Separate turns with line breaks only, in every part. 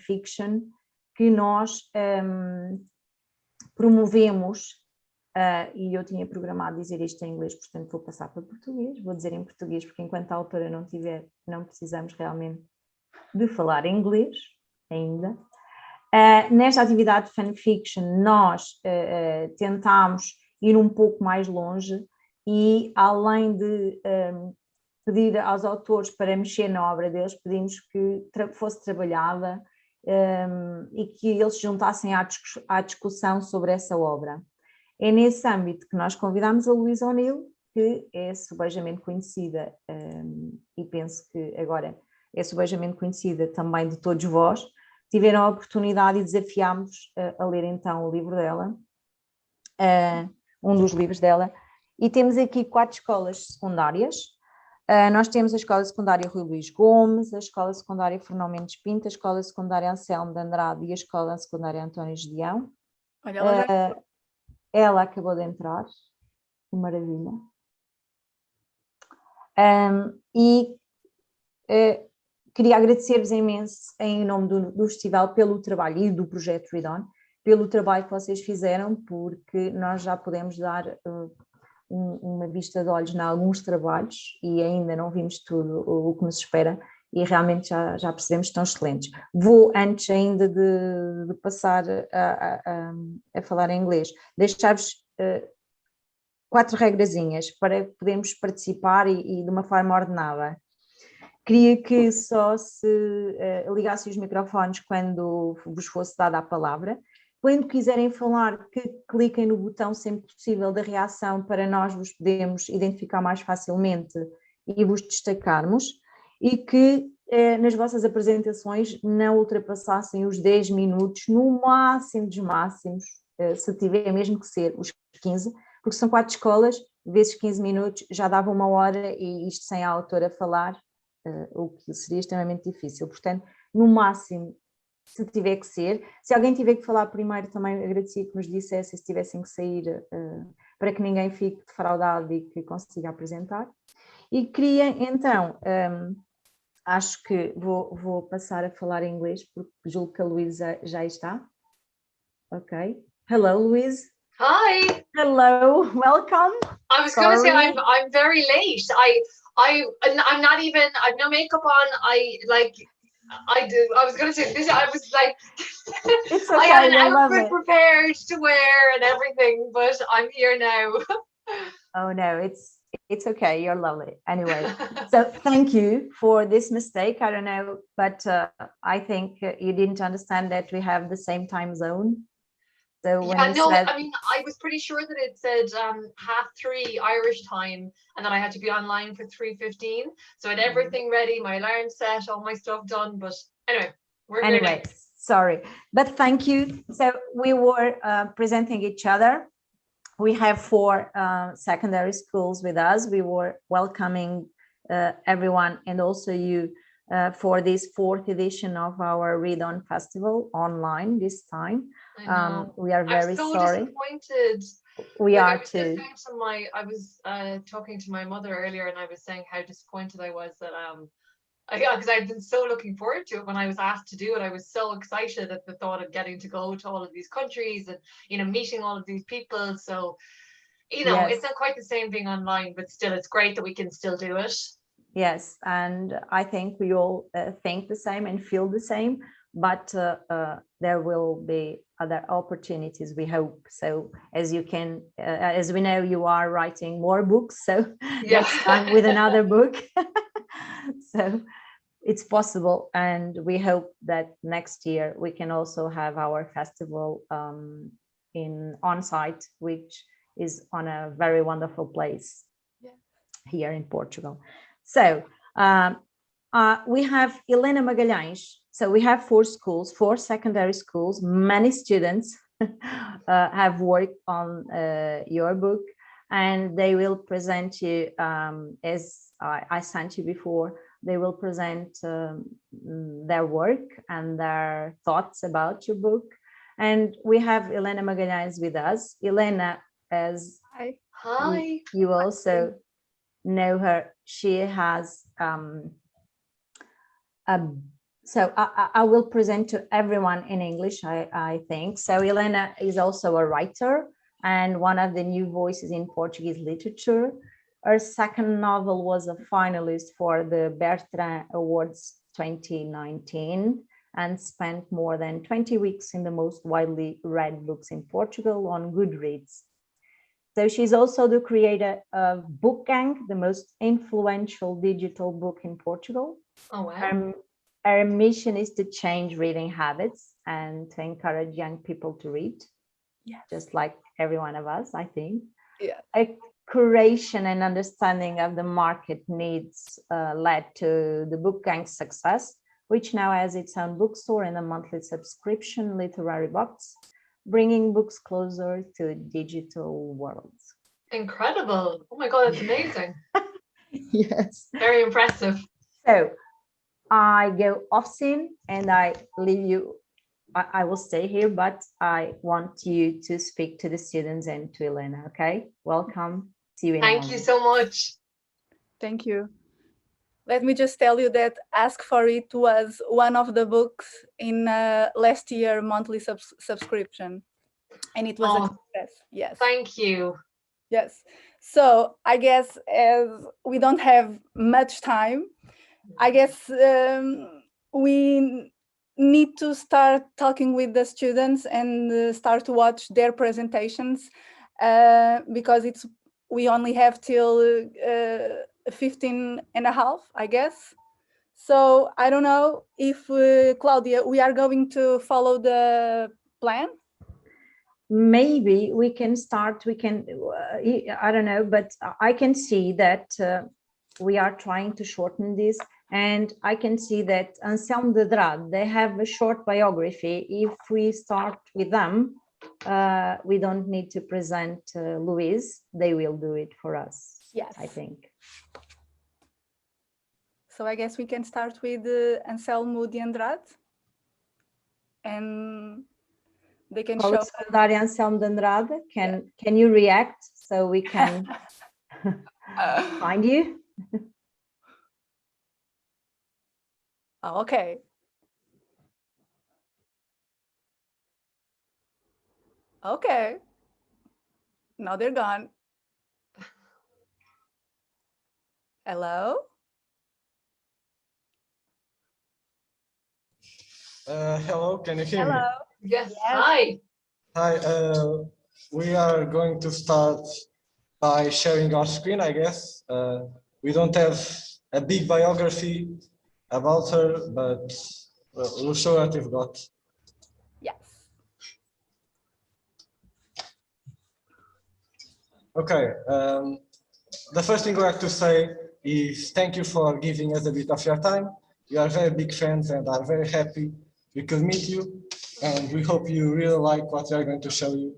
fanfiction que nós promovemos, e eu tinha programado dizer isto em inglês, portanto vou passar para português, vou dizer em português, porque enquanto a autora não tiver, não precisamos realmente de falar inglês ainda. Nesta atividade de fanfiction, nós tentámos ir um pouco mais longe e, além de pedir aos autores para mexer na obra deles, pedimos que fosse trabalhada e que eles se juntassem à discussão sobre essa obra. É nesse âmbito que nós convidamos a Louise O'Neill, que é subejamente conhecida, e penso que agora é subejamente conhecida também de todos vós. Tiveram a oportunidade e desafiámos a ler então o livro dela, um dos livros dela, e temos aqui 4 escolas secundárias. Nós temos a Escola Secundária Rui Luís Gomes, a Escola Secundária Fernão Mendes Pinto, a Escola Secundária Anselmo de Andrade e a Escola Secundária António Gedeão.
Olha,
ela acabou de entrar, que maravilha. Queria agradecer-vos imenso em nome do festival pelo trabalho e do projeto Read On, pelo trabalho que vocês fizeram, porque nós já podemos dar uma vista de olhos em alguns trabalhos e ainda não vimos tudo o que nos espera e realmente já percebemos que estão excelentes. Vou, antes ainda de passar a falar em inglês, deixar-vos 4 regrazinhas para podermos participar e de uma forma ordenada. Queria que só se ligassem os microfones quando vos fosse dada a palavra. Quando quiserem falar, que cliquem no botão sempre possível da reação para nós vos podermos identificar mais facilmente e vos destacarmos, e que nas vossas apresentações não ultrapassassem os 10 minutos, no máximo dos máximos, se tiver mesmo que ser os 15, porque são 4 escolas, vezes 15 minutos já dava 1 hora, e isto sem a autora falar, o que seria extremamente difícil. Portanto, no máximo, se tiver que ser, se alguém tiver que falar primeiro, também agradecia que nos dissessem se tivessem que sair, para que ninguém fique defraudado e que consiga apresentar. E queria então, acho que vou passar a falar em inglês, porque julgo que a Louise já está. Ok. Hello, Louise.
hi.
Hello, welcome.
I was going to say I'm very late. I'm not even. I've no makeup on. I was going to say this. I was like,
it's okay.
I had an outfit prepared to wear and everything, but I'm here now.
Oh no, it's okay. You're lovely. Anyway, so thank you for this mistake. I don't know, but I think you didn't understand that we have the same time zone. So when
I mean, I was pretty sure that it said 3:30 Irish time, and then I had to be online for 3:15. So I had everything ready, my alarm set, all my stuff done. But anyway, we're here now.
Sorry, but thank you. So we were presenting each other. We have 4 secondary schools with us. We were welcoming everyone, and also you, for this 4th edition of our Read On Festival online this time. We are very sorry.
I'm so disappointed.
We are too.
I was talking to my mother earlier, and I was saying how disappointed I was that because I'd been so looking forward to it when I was asked to do it. I was so excited at the thought of getting to go to all of these countries and meeting all of these people. So yes. It's not quite the same being online, but still, it's great that we can still do it.
Yes, and I think we all think the same and feel the same, but there will be other opportunities, we hope. So as we know, you are writing more books, so next time with another book. So it's possible, and we hope that next year we can also have our festival on site, which is on a very wonderful place here in Portugal. So we have Helena Magalhães. So we have 4 schools, 4 secondary schools. Many students have worked on your book, and they will present you, as I sent you before, they will present their work and their thoughts about your book. And we have Helena Magalhães with us. Helena, as
Hi.
You also know her, she has a So I will present to everyone in English, I think. So Helena is also a writer and one of the new voices in Portuguese literature. Her second novel was a finalist for the Bertrand Awards 2019 and spent more than 20 weeks in the most widely read books in Portugal on Goodreads. So she's also the creator of Book Gang, the most influential digital book in Portugal.
Oh, wow.
Our mission is to change reading habits and to encourage young people to read, just like every one of us, I think.
Yeah.
A curation and understanding of the market needs led to the Book Gang's success, which now has its own bookstore and a monthly subscription literary box, bringing books closer to digital worlds.
Incredible. Oh my God, that's amazing.
Yes.
Very impressive.
So I go off scene and I leave you. I will stay here, but I want you to speak to the students and to Elena, okay? Welcome. See you in a
Thank
moment.
you so much.
Thank you. Let me just tell you that Ask for It was one of the books in last year monthly subscription. And it was a success. Yes.
Thank you.
Yes. So I guess as we don't have much time, I guess we need to start talking with the students and start to watch their presentations because we only have till 15 and a half, I guess. So I don't know if Claudia, we are going to follow the plan.
Maybe we can start, I don't know, but I can see that we are trying to shorten this, and I can see that Anselmo de Andrade, they have a short biography. If we start with them, we don't need to present Louise, they will do it for us.
Yes,
I think.
So I guess we can start with Anselmo de Andrade, and they can show.
Anselmo de Andrade, can you react so we can find you?
Okay. Okay. Now they're gone. Hello?
Hello, can you hear me?
Yes. Hi.
Hi, we are going to start by sharing our screen, I guess. We don't have a big biography about her, but we'll show what we've got.
Yes.
Okay, the first thing I have to say is thank you for giving us a bit of your time. We are very big fans and are very happy we could meet you, and we hope you really like what we are going to show you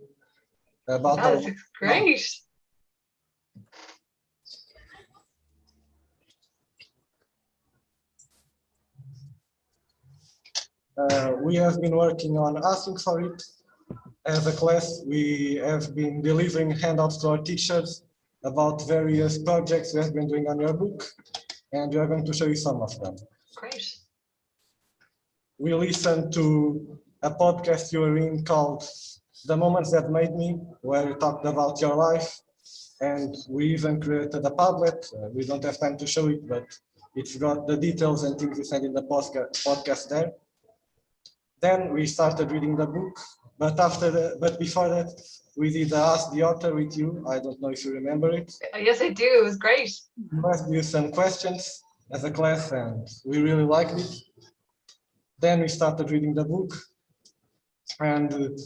about our.
That's great.
We have been working on asking for it. As a class, we have been delivering handouts to our teachers about various projects we have been doing on your book, and we are going to show you some of them.
Great.
We listened to a podcast you were in called The Moments That Made Me, where you talked about your life, and we even created a Padlet. We don't have time to show it, but it's got the details and things we said in the podcast there. Then we started reading the book, but before that, we did Ask the Author with you. I don't know if you remember it.
Yes, I do. It was great.
We asked you some questions as a class, and we really liked it. Then we started reading the book, and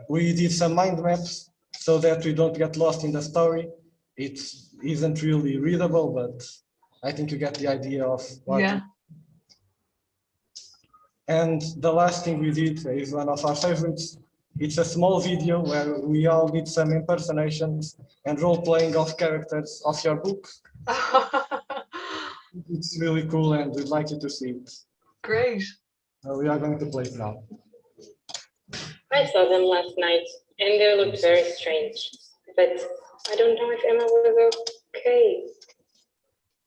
we did some mind maps so that we don't get lost in the story. It isn't really readable, but I think you get the idea of what.
Yeah.
And the last thing we did is one of our favorites. It's a small video where we all did some impersonations and role-playing of characters of your book. It's really cool, and we'd like you to see it.
Great.
We are going to play it now.
I saw them last night, and they looked very strange. But I don't know if Emma was okay.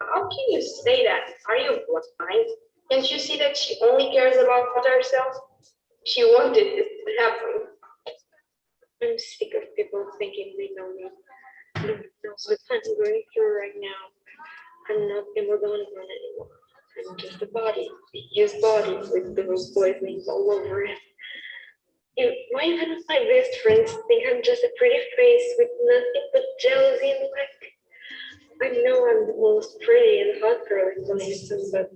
How can you say that? Are you blind?
Can't you see that she only cares about herself? She wanted this to happen. I'm sick of people thinking they know me. No one knows what I'm going through right now. I'm not Emma anymore. I'm just a body, a used body with those poisonings all over it. Why even my best friends think I'm just a pretty face with nothing but jealousy and lack? I know I'm the most pretty and hot girl in the nation, but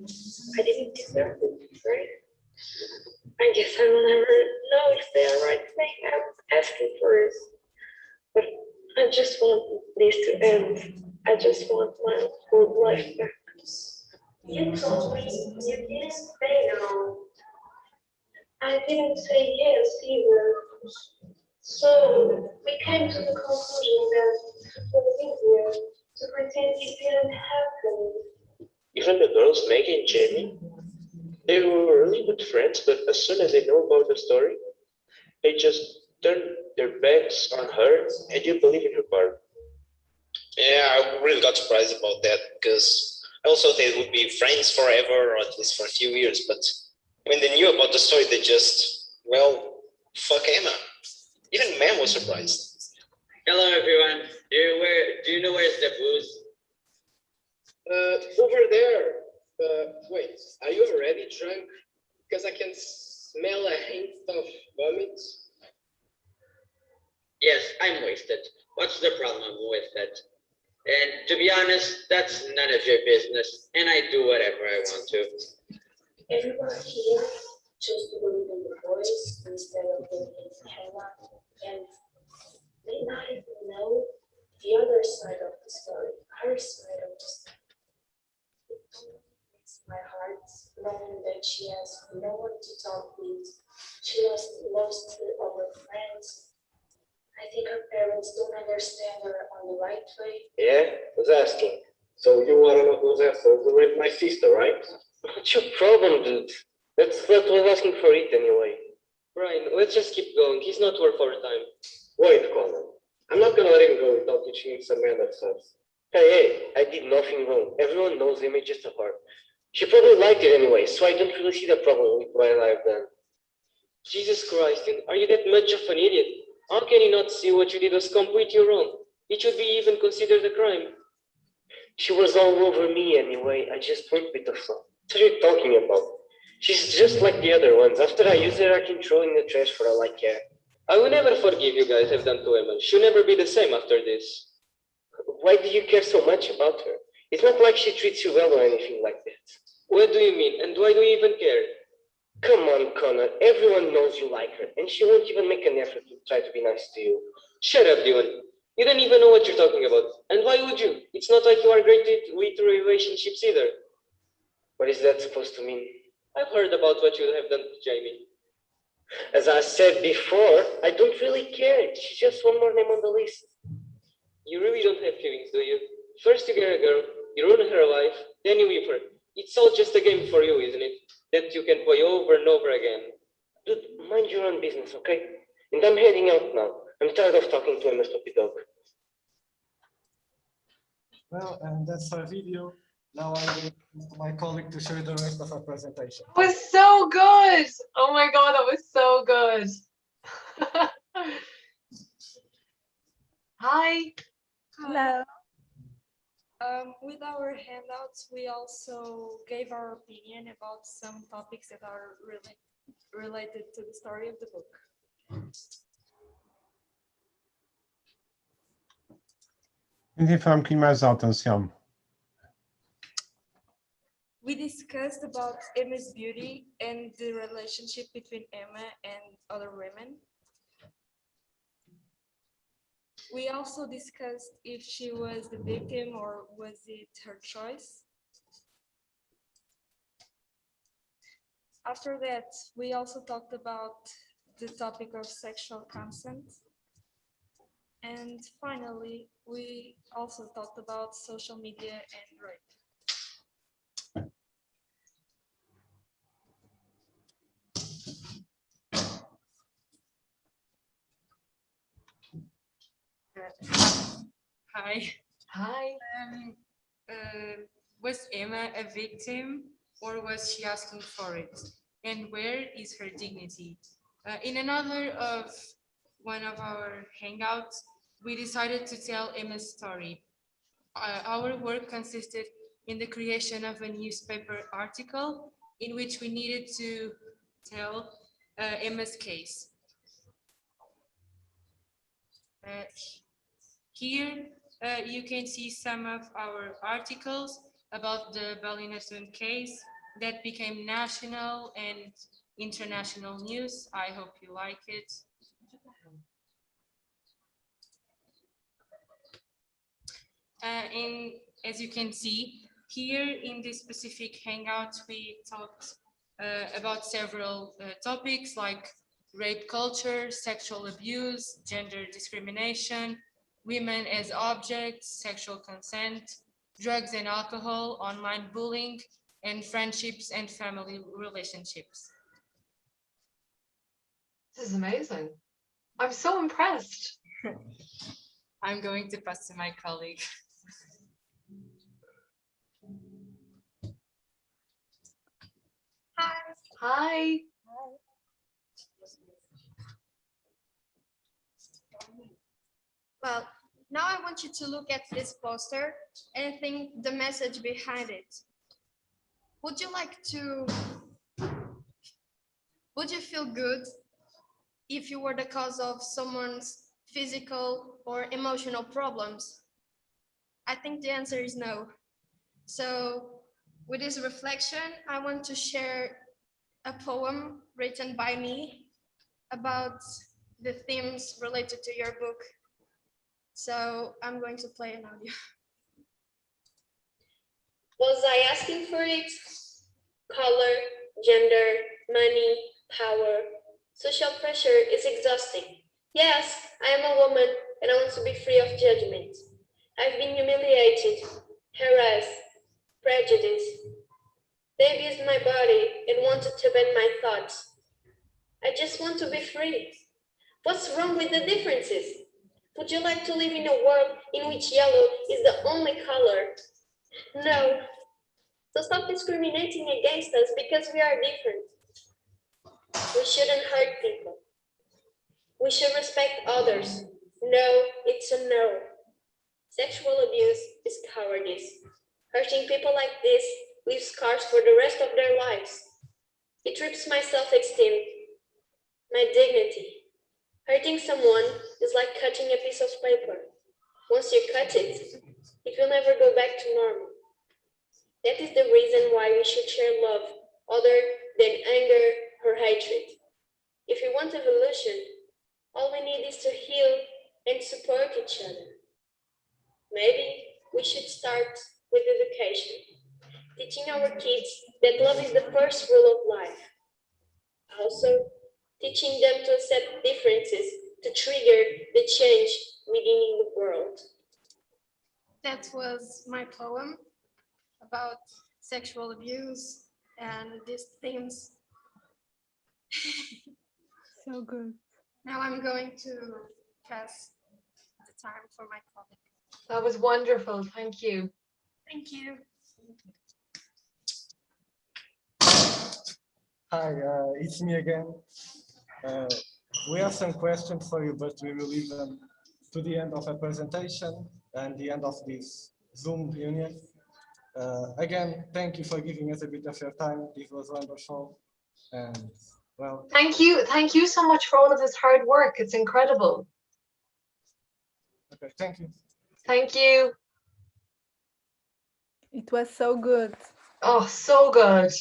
I didn't deserve it, right? I guess I will never know if they are right thing I'm asking for it. But I just want this to end. I just want my old life back. You told me you didn't say no. I didn't say yes either. So we came to the conclusion that it was easier to pretend it didn't happen.
Even the girls, Maggie and Jamie, they were really good friends, but as soon as they know about the story, they just turn their backs on her and you believe in her part.
Yeah, I really got surprised about that because I also thought they would be friends forever or at least for a few years. But when they knew about the story, they just, well, fuck Emma. Even Ma'am was surprised.
Hello, everyone. Do you know where's the booze?
Over there. Wait, are you already drunk? Because I can smell a hint of vomit.
Yes, I'm wasted. What's the problem with that? And to be honest, that's none of your business, and I do whatever I want to.
Everyone here chose to believe in the boys instead of believing in Hannah, and they not even know the other side of the story, her side of the story. It breaks my heart knowing that she has no one to talk with. She lost her other friends. I think her parents don't understand her on the right way.
Yeah, I was asking. So you want to know who's assholes who raped my sister, right? What's your problem, dude? That's what was asking for it anyway. Brian, let's just keep going. He's not worth our time. Wait, Colin. I'm not gonna let him go without teaching him some manners first. Hey, I did nothing wrong. Everyone knows him, it's just a heart. She probably liked it anyway, so I don't really see the problem with what I've done. Jesus Christ, dude, are you that much of an idiot? How can you not see what you did was completely wrong? It should be even considered a crime. She was all over me anyway. I just went with the flow. What are you talking about? She's just like the other ones. After I use her, I can throw in the trash for all I care. I will never forgive you guys have done to Emma. She'll never be the same after this. Why do you care so much about her? It's not like she treats you well or anything like that. What do you mean? And why do you even care? Come on, Connor. Everyone knows you like her, and she won't even make an effort to try to be nice to you. Shut up, Dylan. You don't even know what you're talking about. And why would you? It's not like you are great with relationships either. What is that supposed to mean? I've heard about what you have done to Jamie. As I said before, I don't really care. She's just one more name on the list. You really don't have feelings, do you? First you get a girl, you ruin her life, then you leave her. It's all just a game for you, isn't it? That you can play over and over again. Dude, mind your own business, okay? And I'm heading out now. I'm tired of talking to a stupid dog.
Well, and that's our video. Now I will to my colleague to share the rest of our presentation.
It was so good. Oh my God, that was so good. Hi.
Hello.
With our handouts, we also gave our opinion about some topics that are related to the story of the book.
Tentem falar um pouquinho mais alto, Anselmo.
We discussed about Emma's beauty and the relationship between Emma and other women. We also discussed if she was the victim or was it her choice. After that, we also talked about the topic of sexual consent. And finally, we also talked about social media and rape.
Hi.
Hi.
Was Emma a victim or was she asking for it? And where is her dignity? In another of one of our hangouts, we decided to tell Emma's story. Our work consisted in the creation of a newspaper article in which we needed to tell Emma's case. Here you can see some of our articles about the Ballinasund case that became national and international news. I hope you like it. And as you can see, here in this specific hangout, we talked about several topics like rape culture, sexual abuse, gender discrimination, women as objects, sexual consent, drugs and alcohol, online bullying, and friendships and family relationships.
This is amazing. I'm so impressed.
I'm going to pass to my colleague.
Hi.
Hi.
Well, now I want you to look at this poster and think the message behind it. Would you feel good if you were the cause of someone's physical or emotional problems? I think the answer is no. So with this reflection, I want to share a poem written by me about the themes related to your book. So I'm going to play an audio.
Was I asking for it? Color, gender, money, power. Social pressure is exhausting. Yes, I am a woman and I want to be free of judgment. I've been humiliated, harassed, prejudiced. They abused my body and wanted to bend my thoughts. I just want to be free. What's wrong with the differences? Would you like to live in a world in which yellow is the only color? No. So stop discriminating against us because we are different. We shouldn't hurt people. We should respect others. No, it's a no. Sexual abuse is cowardice. Hurting people like this leaves scars for the rest of their lives. It rips my self-esteem, my dignity. Hurting someone is like cutting a piece of paper. Once you cut it, it will never go back to normal. That is the reason why we should share love other than anger or hatred. If we want evolution, all we need is to heal and support each other. Maybe we should start with education, teaching our kids that love is the first rule of life. Also, teaching them to accept differences to trigger the change within the world.
That was my poem about sexual abuse and these themes.
So good.
Now I'm going to pass the time for my colleague.
That was wonderful. Thank you.
Thank you.
Hi, it's me again. We have some questions for you, but we will leave them to the end of the presentation and the end of this Zoom reunion. Again, thank you for giving us a bit of your time. This was wonderful. And well,
Thank you. Thank you so much for all of this hard work. It's incredible.
okay, thank you.
Thank you.
It was so good.
Oh, so good.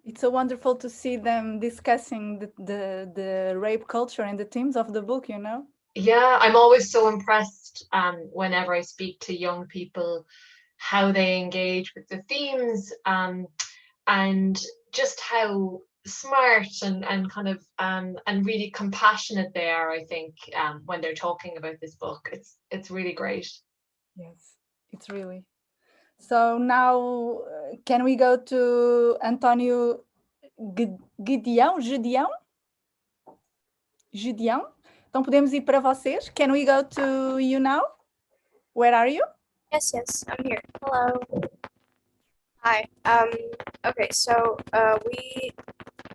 It's so wonderful to see them discussing the rape culture and the themes of the book, you know?
Yeah, I'm always so impressed whenever I speak to young people, how they engage with the themes and just how smart and kind of and really compassionate they are, I think, when they're talking about this book. It's really great.
Yes, it's really. So now, can we go to António Gideão? Gideão? Então podemos ir para vocês. Can we go to you now? Where are you?
Yes, I'm here. Hello. Hi. Okay, so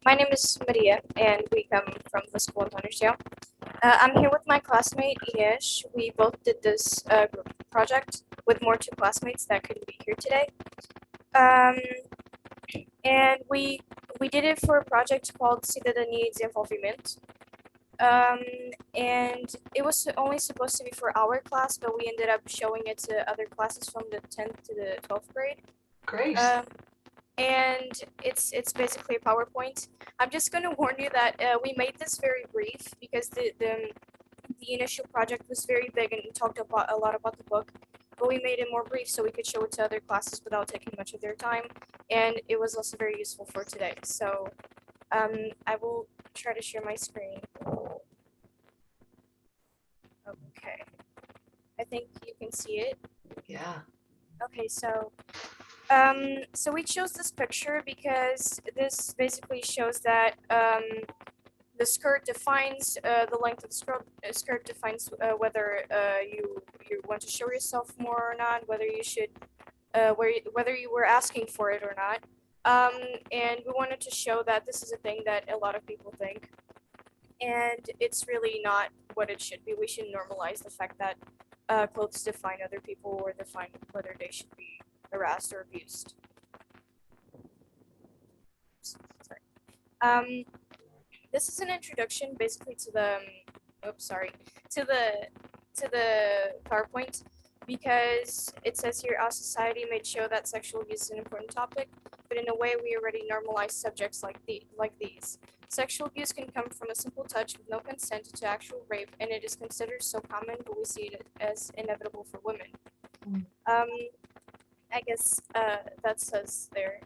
my name is Maria, and we come from the school in Tonerstown. I'm here with my classmate Ines. We both did this group project with more two classmates that couldn't be here today. And we did it for a project called Cidadania e Desenvolvimento. And it was only supposed to be for our class, but we ended up showing it to other classes from the 10th to the 12th grade.
Great.
And it's basically a PowerPoint. I'm just going to warn you that we made this very brief because the initial project was very big and talked about a lot about the book, but we made it more brief so we could show it to other classes without taking much of their time, and it was also very useful for today. So I will try to share my screen. Okay, I think you can see it.
Yeah.
Okay, so we chose this picture because this basically shows that the skirt defines the length of the skirt defines whether you want to show yourself more or not, whether you should whether you were asking for it or not. And we wanted to show that this is a thing that a lot of people think, and it's really not what it should be. We should normalize the fact that clothes define other people or define whether they should be harassed or abused. Sorry. This is an introduction basically to the to the PowerPoint, because it says here our society may show that sexual abuse is an important topic, but in a way we already normalize subjects like these. Sexual abuse can come from a simple touch with no consent to actual rape, and it is considered so common, but we see it as inevitable for women. I guess that says there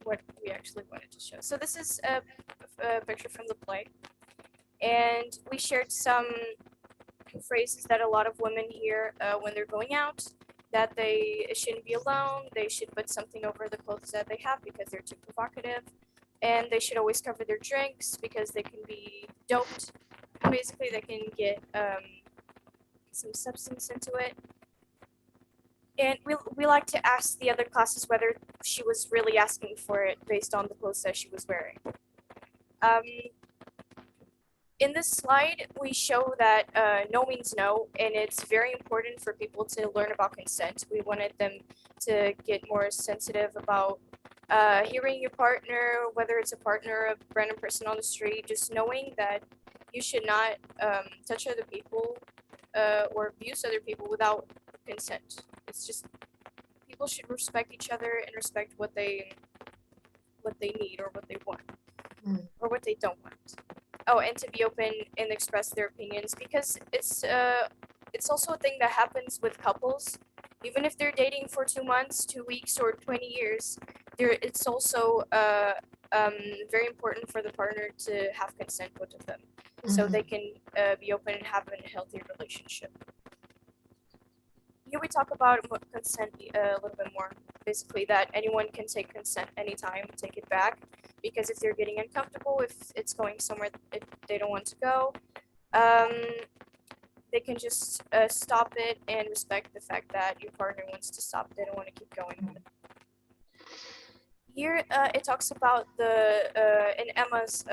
what we actually wanted to show. So this is a picture from the play, and we shared some phrases that a lot of women hear when they're going out, that they shouldn't be alone, they should put something over the clothes that they have because they're too provocative, and they should always cover their drinks because they can be doped. Basically, they can get some substance into it. And we like to ask the other classes whether she was really asking for it based on the clothes that she was wearing. In this slide, we show that no means no, and it's very important for people to learn about consent. We wanted them to get more sensitive about hearing your partner, whether it's a partner, a random person on the street, just knowing that you should not touch other people or abuse other people without consent. It's just people should respect each other and respect what they need or what they want or what they don't want. Oh, and to be open and express their opinions, because it's also a thing that happens with couples. Even if they're dating for 2 months, 2 weeks, or 20 years, it's also very important for the partner to have consent, both of them, so they can be open and have a healthy relationship. Here we talk about consent a little bit more. Basically, that anyone can take consent anytime, take it back, because if they're getting uncomfortable, if it's going somewhere if they don't want to go, they can just stop it and respect the fact that your partner wants to stop. They don't want to keep going with it. Here, it talks about in Emma's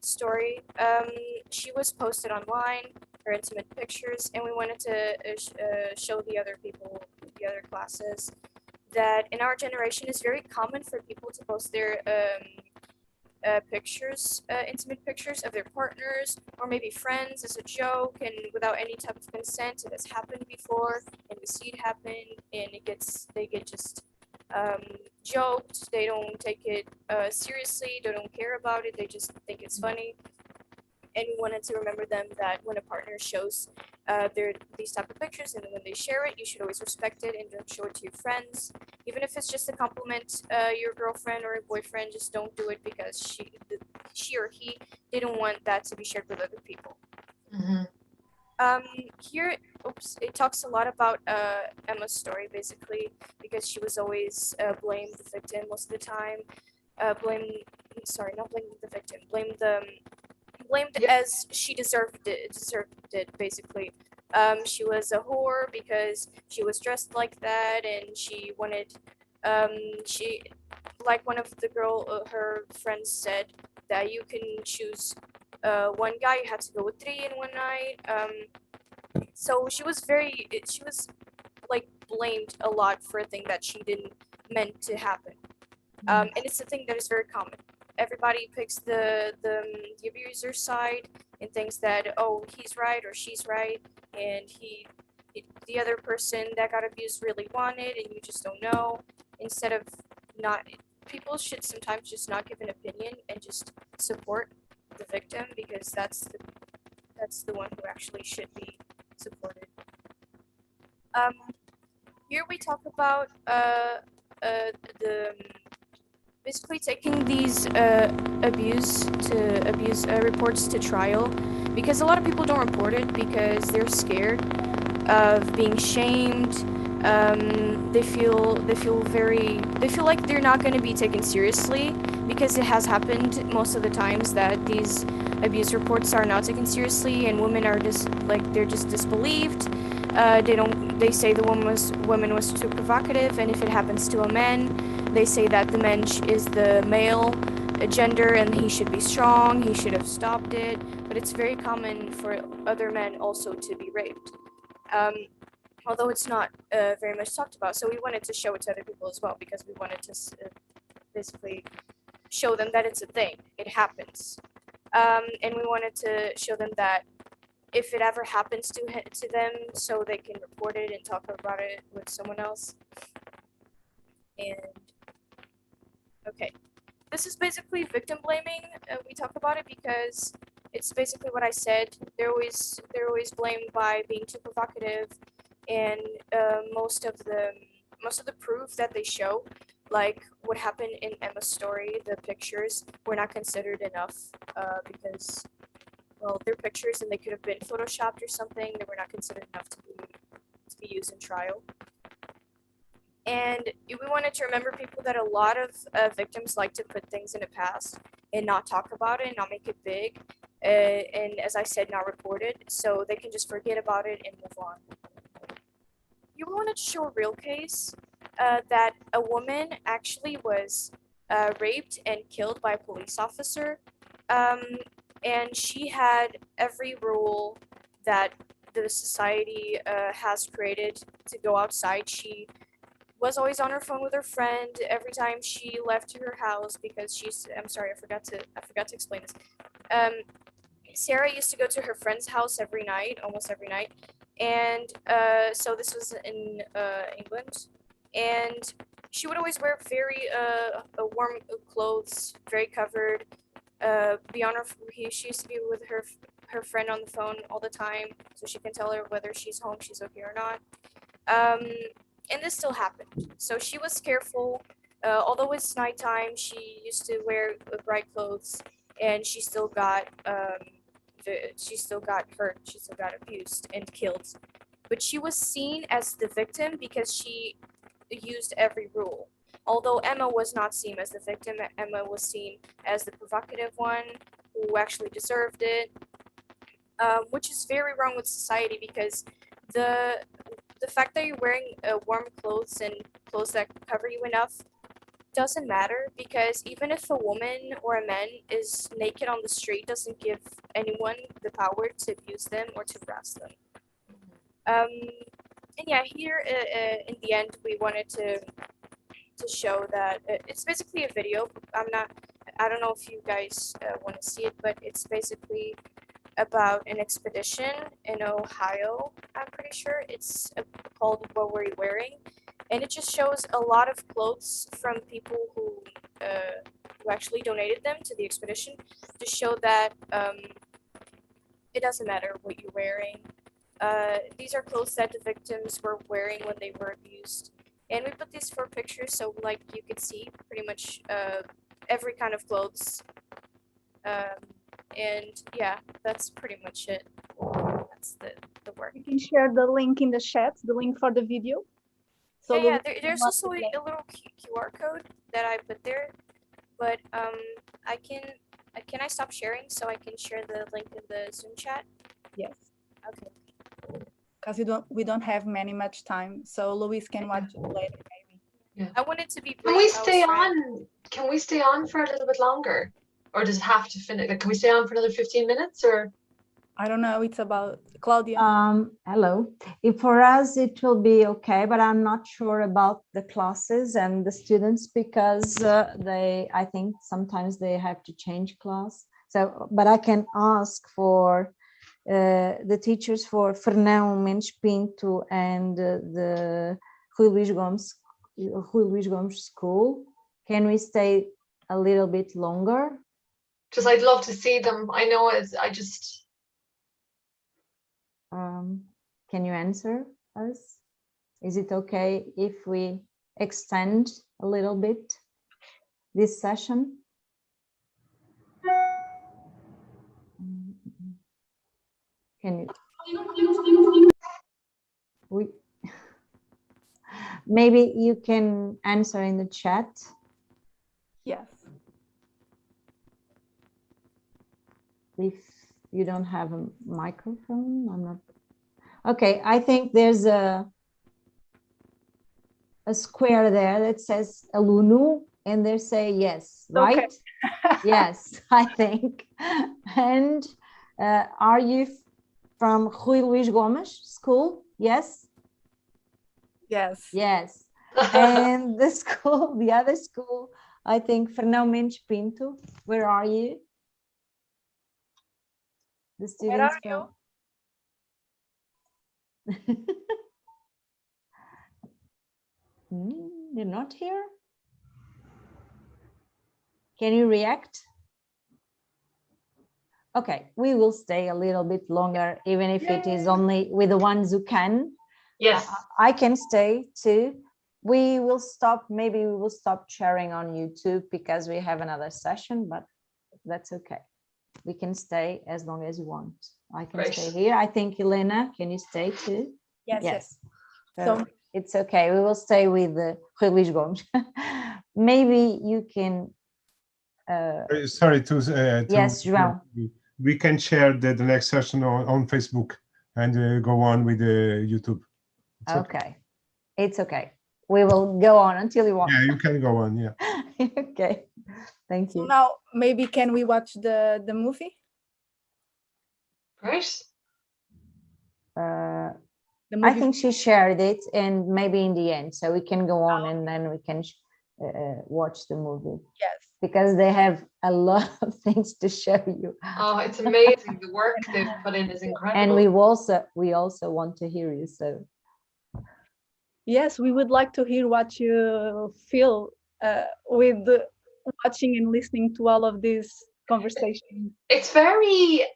story. She was posted online, her intimate pictures, and we wanted to show the other people, the other classes, that in our generation it's very common for people to post their pictures, intimate pictures of their partners or maybe friends as a joke and without any type of consent. It has happened before, and we see it happen, and they get just joked. They don't take it seriously. They don't care about it. They just think it's funny. And we wanted to remember them that when a partner shows these type of pictures, and when they share it, you should always respect it and don't show it to your friends. Even if it's just a compliment, your girlfriend or a boyfriend, just don't do it because she or he didn't want that to be shared with other people. Here, it talks a lot about Emma's story, basically, because she was always blamed the victim most of the time. Not blaming the victim, blamed as she deserved it, basically. She was a whore because she was dressed like that, and she wanted She, like one of the girl, her friends said that you can choose one guy, you have to go with 3 in one night. So she was like blamed a lot for a thing that she didn't meant to happen. And it's a thing that is very common. Everybody picks the abuser's side and thinks that, oh, he's right or she's right, and the other person that got abused really wanted, and you just don't know. Instead of not, people should sometimes just not give an opinion and just support the victim, because that's the one who actually should be supported. Here we talk about the basically taking these abuse reports to trial, because a lot of people don't report it because they're scared of being shamed. They feel like they're not going to be taken seriously, because it has happened most of the times that these abuse reports are not taken seriously, and women are just they're just disbelieved. They say the woman was too provocative, and if it happens to a man, they say that the man is the male gender and he should be strong, he should have stopped it. But it's very common for other men also to be raped, although it's not very much talked about. So we wanted to show it to other people as well, because we wanted to basically show them that it's a thing, it happens. And we wanted to show them that if it ever happens to them, so they can report it and talk about it with someone else. And okay, this is basically victim blaming. We talk about it because it's basically what I said. They're always blamed by being too provocative, and most of the proof that they show, like what happened in Emma's story, the pictures were not considered enough because, well, they're pictures and they could have been photoshopped or something. They were not considered enough to be used in trial. And we wanted to remember people that a lot of victims like to put things in the past and not talk about it and not make it big. And as I said, not report it, so they can just forget about it and move on. You wanted to show a real case that a woman actually was raped and killed by a police officer. And she had every rule that the society has created to go outside. She was always on her phone with her friend every time she left her house, because I'm sorry, I forgot to explain this. Sarah used to go to her friend's house every night, almost every night. And so this was in England. And she would always wear very warm clothes, very covered. She used to be with her friend on the phone all the time, so she can tell her whether she's home, she's okay or not. And this still happened. So she was careful. Although it's nighttime, she used to wear bright clothes, and she still got hurt. She still got abused and killed. But she was seen as the victim because she used every rule. Although Emma was not seen as the victim, Emma was seen as the provocative one who actually deserved it, which is very wrong with society, because the fact that you're wearing warm clothes and clothes that cover you enough doesn't matter, because even if a woman or a man is naked on the street, doesn't give anyone the power to abuse them or to harass them. And yeah, here in the end, we wanted to show that it's basically a video. I don't know if you guys want to see it, but it's basically about an expedition in Ohio, I'm pretty sure. It's called What Were You Wearing? And it just shows a lot of clothes from people who actually donated them to the expedition, to show that it doesn't matter what you're wearing. These are clothes that the victims were wearing when they were abused. And we put these 4 pictures so like you could see pretty much every kind of clothes. And yeah, that's pretty much it. That's the work.
You can share the link in the chat, the link for the video. So
yeah, there's also a little QR code that I put there, but can I stop sharing so I can share the link in the Zoom chat?
Yes.
Okay.
Because we don't have much time, so Louise can watch it later maybe.
I want it to be
Can we
brief. I was
stay
trying-
on? Can we stay on for a little bit longer, or does it have to finish? Like, can we stay on for another 15 minutes, or?
I don't know. It's about Claudia.
Hello. If for us it will be okay, but I'm not sure about the classes and the students because I think sometimes they have to change class. So, but I can ask for the teachers for Fernão Mendes Pinto and the Rui Luís Gomes School. Can we stay a little bit longer?
Just, I'd love to see them. I know I just.
Can you answer us? Is it okay if we extend a little bit this session? Can you? Maybe you can answer in the chat.
Yes.
If you don't have a microphone, I'm not. Okay, I think there's a square there that says aluno, and they say yes, right?
Okay.
Yes, I think. And are you from Rui Luís Gomes School? Yes?
Yes.
Yes. And the school, the other school, I think Fernão Mendes Pinto. Where are you? The students from. They're not here. Can you react? Okay, we will stay a little bit longer, even if it is only with the ones who can.
Yes.
I can stay too. We will stop, maybe we will stop sharing on YouTube because we have another session, but that's okay. We can stay as long as you want. I can
Great.
stay here. I think, Elena, can you stay too?
Yes.
So it's okay. We will stay with Rui Luís Gomes. Maybe you can.
Sorry to
Yes, João.
We can share the next session on Facebook and go on with YouTube. It's
Okay. It's okay. We will go on until you want.
Yeah, you can go on. Yeah.
Okay. Thank you.
Now, maybe can we watch the movie?
Great.
The
I
movie.
think she shared it, and maybe in the end, so we can go on and then we can watch the movie.
Yes.
Because they have a lot of things to show you.
Oh, it's amazing. The work they've put in is incredible.
And we also want to hear you. So
Yes, we would like to hear what you feel with watching and listening to all of these conversations.
It's very,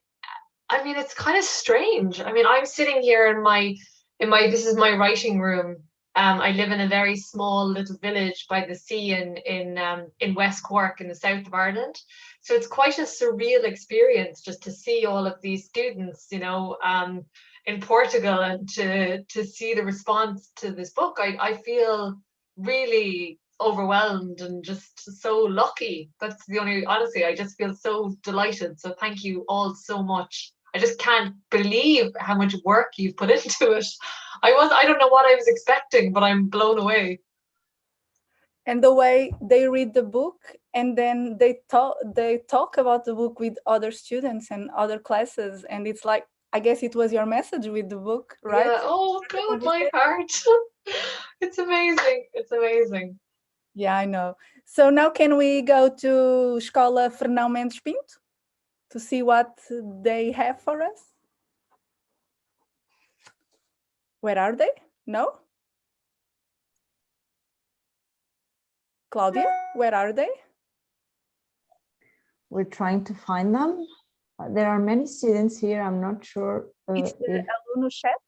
I mean, it's kind of strange. I mean, I'm sitting here in my this is my writing room. I live in a very small little village by the sea in West Cork in the south of Ireland. So it's quite a surreal experience just to see all of these students, you know, in Portugal, and to see the response to this book. I feel really overwhelmed and just so lucky. That's the only, honestly, I just feel so delighted. So thank you all so much. I just can't believe how much work you've put into it. I don't know what I was expecting, but I'm blown away.
And the way they read the book, and then they talk about the book with other students and other classes, and it's like, I guess it was your message with the book, right?
Yeah. Oh God, my heart. It's amazing. It's amazing.
Yeah, I know. So now can we go to Escola Fernão Mendes Pinto to see what they have for us? Where are they? No? Claudia, where are they?
we're trying to find them. There are many students here. I'm not sure.
It's the Aluno chat.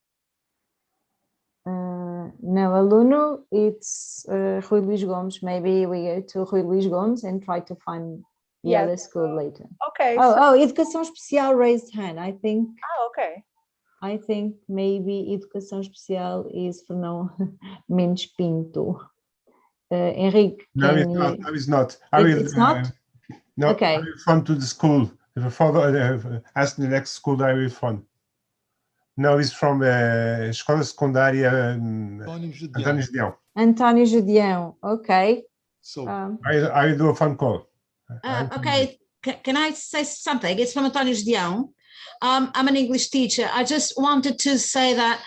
No, Aluno, it's Rui Luís Gomes. Maybe we go to Rui Luís Gomes and try to find the other school later.
Okay.
Oh, Educação Especial raised hand. I think.
Oh, okay.
I think maybe Educação Especial is Fernão Mendes Pinto. Henrique,
No,
can
it's
you...
not. No, it's not.
It's not?
No,
Okay.
I will phone to the school. Ask the next school I will phone. No, he's from Escola Secundária António Gedeão.
António Gedeão, okay.
So
I do a phone call.
Okay, can I say something? It's from António Gedeão. I'm an English teacher. I just wanted to say that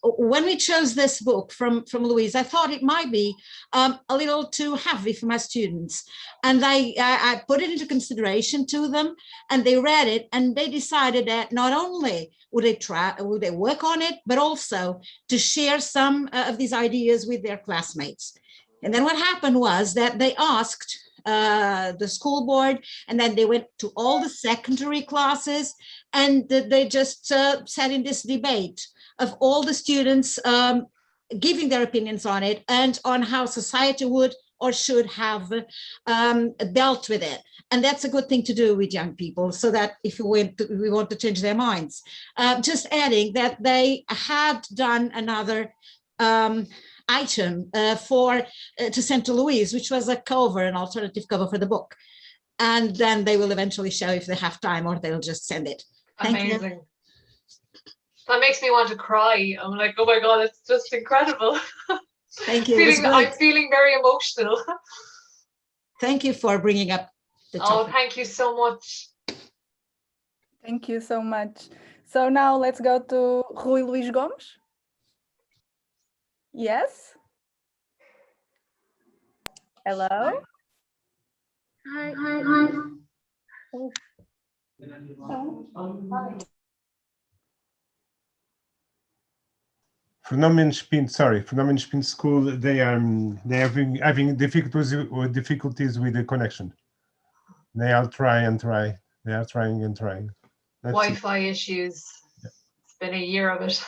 when we chose this book from Louise, I thought it might be a little too heavy for my students. And I put it into consideration to them, and they read it, and they decided that not only would they work on it, but also to share some of these ideas with their classmates. And then what happened was that they asked the school board, and then they went to all the secondary classes, and they just sat in this debate of all the students giving their opinions on it and on how society would or should have dealt with it. And that's a good thing to do with young people, so that if we want to change their minds. Just adding that they had done another item to send to Louise, which was a cover, an alternative cover for the book. And then they will eventually show if they have time, or they'll just send it. Thank
Amazing.
you.
That makes me want to cry. I'm like, oh my God, it's just incredible.
Thank you.
I'm feeling very emotional.
Thank you for bringing up the topic.
Oh, thank you so much.
Thank you so much. So now let's go to Rui Luís Gomes. Yes. Hello.
Hi.
Oh.
Phenomenon Spin School, they are having difficulties with the connection. They are trying and trying. They are trying and trying.
Wi-Fi issues. Yeah. It's been a year of it.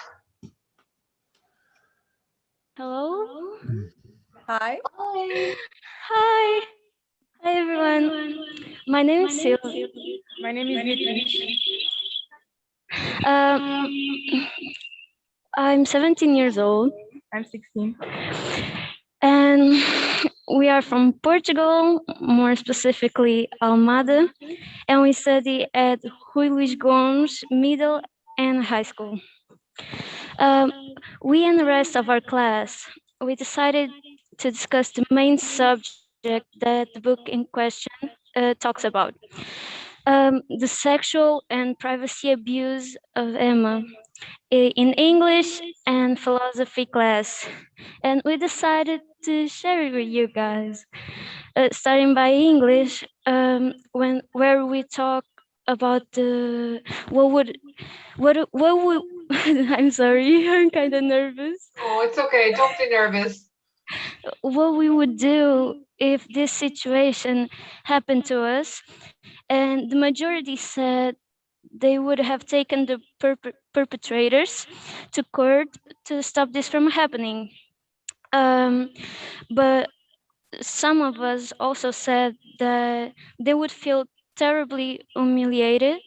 Hello.
Hi.
Hi. Hi. Hi everyone. My name is Sylvia.
My name is Beatriz.
I'm 17 years old.
I'm 16.
And we are from Portugal, more specifically Almada, and we study at Rui Luís Gomes Middle and High School. We and the rest of our class, we decided to discuss the main subject that the book in question talks about. The sexual and privacy abuse of Emma in English and philosophy class. And we decided to share it with you guys. Starting by English, where we talk about what would I'm sorry, I'm kind of nervous.
Oh, it's okay, don't be nervous.
What we would do if this situation happened to us, and the majority said they would have taken the perpetrators to court to stop this from happening. But some of us also said that they would feel terribly humiliated,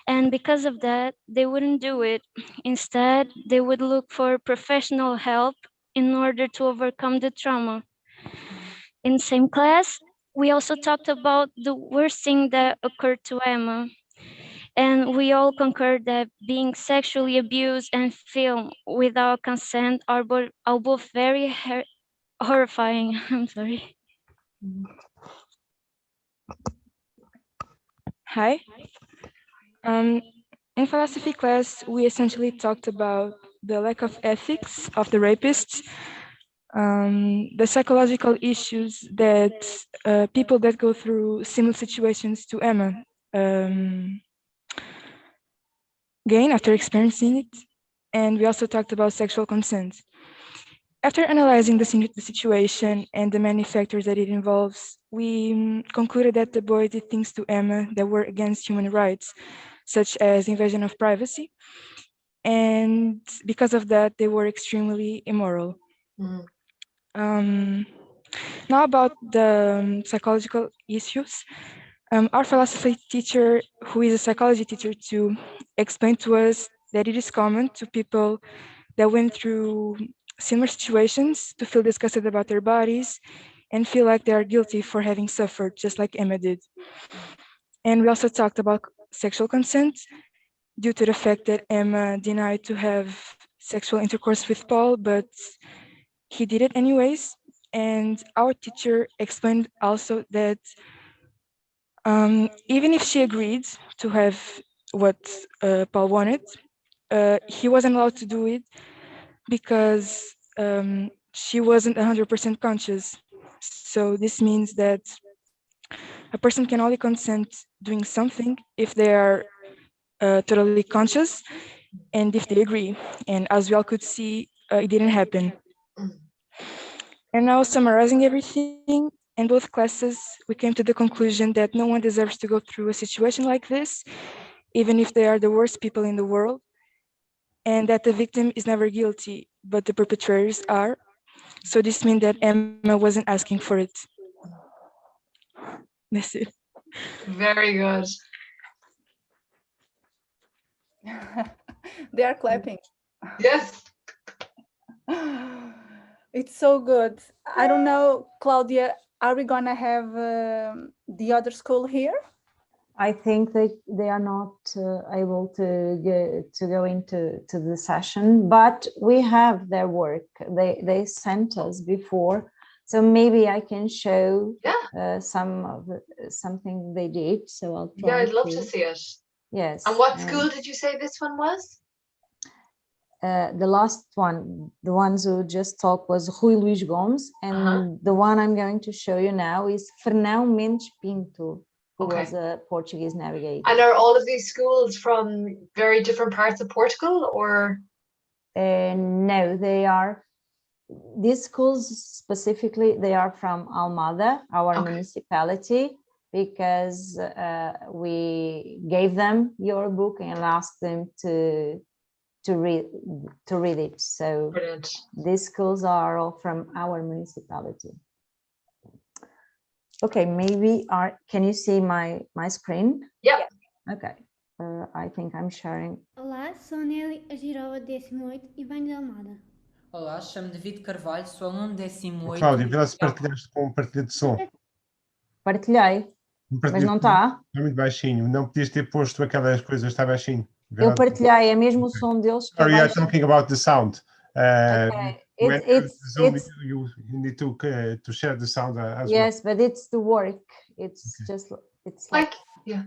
and because of that, they wouldn't do it. Instead, they would look for professional help in order to overcome the trauma. In the same class, we also talked about the worst thing that occurred to Emma. And we all concurred that being sexually abused and filmed without consent are both very horrifying. I'm sorry.
Hi. In philosophy class, we essentially talked about the lack of ethics of the rapists, the psychological issues that people that go through similar situations to Emma gain after experiencing it, and we also talked about sexual consent. After analyzing the situation and the many factors that it involves, we concluded that the boy did things to Emma that were against human rights, such as invasion of privacy, and because of that, they were extremely immoral. Now about the psychological issues. Our philosophy teacher, who is a psychology teacher too, explained to us that it is common to people that went through similar situations to feel disgusted about their bodies and feel like they are guilty for having suffered, just like Emma did. And we also talked about sexual consent, due to the fact that Emma denied to have sexual intercourse with Paul, but he did it anyways. And our teacher explained also that even if she agreed to have what Paul wanted, he wasn't allowed to do it because she wasn't 100% conscious. So this means that a person can only consent doing something if they are totally conscious and if they agree. And as we all could see, it didn't happen. And now summarizing everything, in both classes, we came to the conclusion that no one deserves to go through a situation like this, even if they are the worst people in the world, and that the victim is never guilty, but the perpetrators are. So this means that Emma wasn't asking for it. That's it.
Very good.
They are clapping.
Yes.
It's so good. I don't know, Claudia, are we gonna have the other school here?
I think they are not able to go into the session, but we have their work. They sent us before, so maybe I can show something they did. So I'll try.
Yeah, I'd love to see it.
Yes.
And what school did you say this one was?
The last one, the ones who just talked, was Rui Luís Gomes, and the one I'm going to show you now is Fernão Mendes Pinto, who was a Portuguese navigator.
And are all of these schools from very different parts of Portugal, or?
No, they are, these schools specifically, they are from Almada, our municipality, because we gave them your book and asked them to read it. So
brilliant.
These schools are all from our municipality. Okay, maybe can you see my screen?
Yeah.
Okay, I think I'm sharing.
Olá, sou Nelly Agirola, 18 e venho de Almada.
Olá, chamo-me David Carvalho, sou aluno 18º.
Cláudia, vê lá se partilhaste com um partilha de som.
Partilhei, mas não está.
Está muito baixinho, não podias ter posto aquelas coisas, está baixinho.
Eu partilhei, é mesmo o som deles.
Sorry, I'm talking about the sound.
Okay.
Zoom, you need to share the sound as well.
Yes, but it's the work. It's just, it's like,
yeah.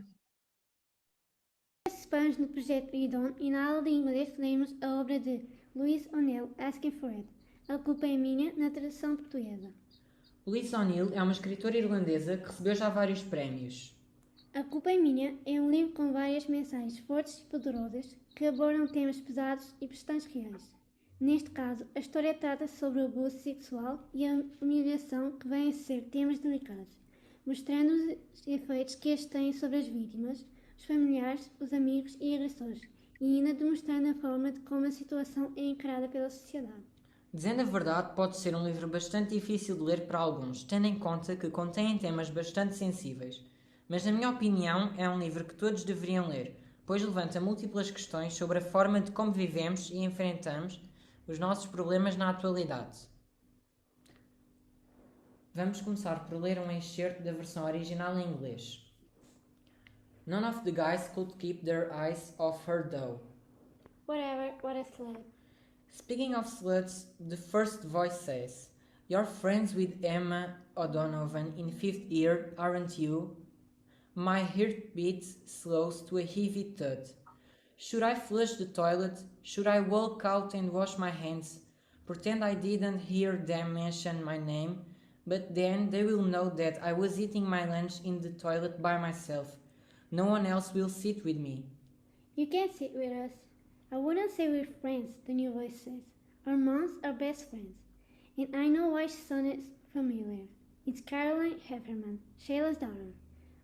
Participamos no projeto IDON e na aula de inglês lemos a obra de Louise O'Neill, Asking for It. A culpa é minha, na tradução portuguesa.
Louise O'Neill é uma escritora irlandesa que recebeu já vários prémios.
A Culpa é Minha é um livro com várias mensagens fortes e poderosas que abordam temas pesados e bastante reais. Neste caso, a história trata sobre o abuso sexual e a humilhação que vêm a ser temas delicados, mostrando os efeitos que estes têm sobre as vítimas, os familiares, os amigos e agressores, e ainda demonstrando a forma de como a situação é encarada pela sociedade.
Dizendo a verdade, pode ser um livro bastante difícil de ler para alguns, tendo em conta que contém temas bastante sensíveis. Mas, na minha opinião, é um livro que todos deveriam ler, pois levanta múltiplas questões sobre a forma de como vivemos e enfrentamos os nossos problemas na atualidade. Vamos começar por ler um excerto da versão original em inglês. None of the guys could keep their eyes off her though.
Whatever, what a slut.
Speaking of sluts, the first voice says, "You're friends with Emma O'Donovan in 5th year, aren't you?" My heartbeat slows to a heavy thud. Should I flush the toilet? Should I walk out and wash my hands? Pretend I didn't hear them mention my name, but then they will know that I was eating my lunch in the toilet by myself. No one else will sit with me.
You can't sit with us. I wouldn't say we're friends, the new voice says. Our moms are best friends. And I know why she sounded familiar. It's Caroline Hefferman, Shayla's daughter.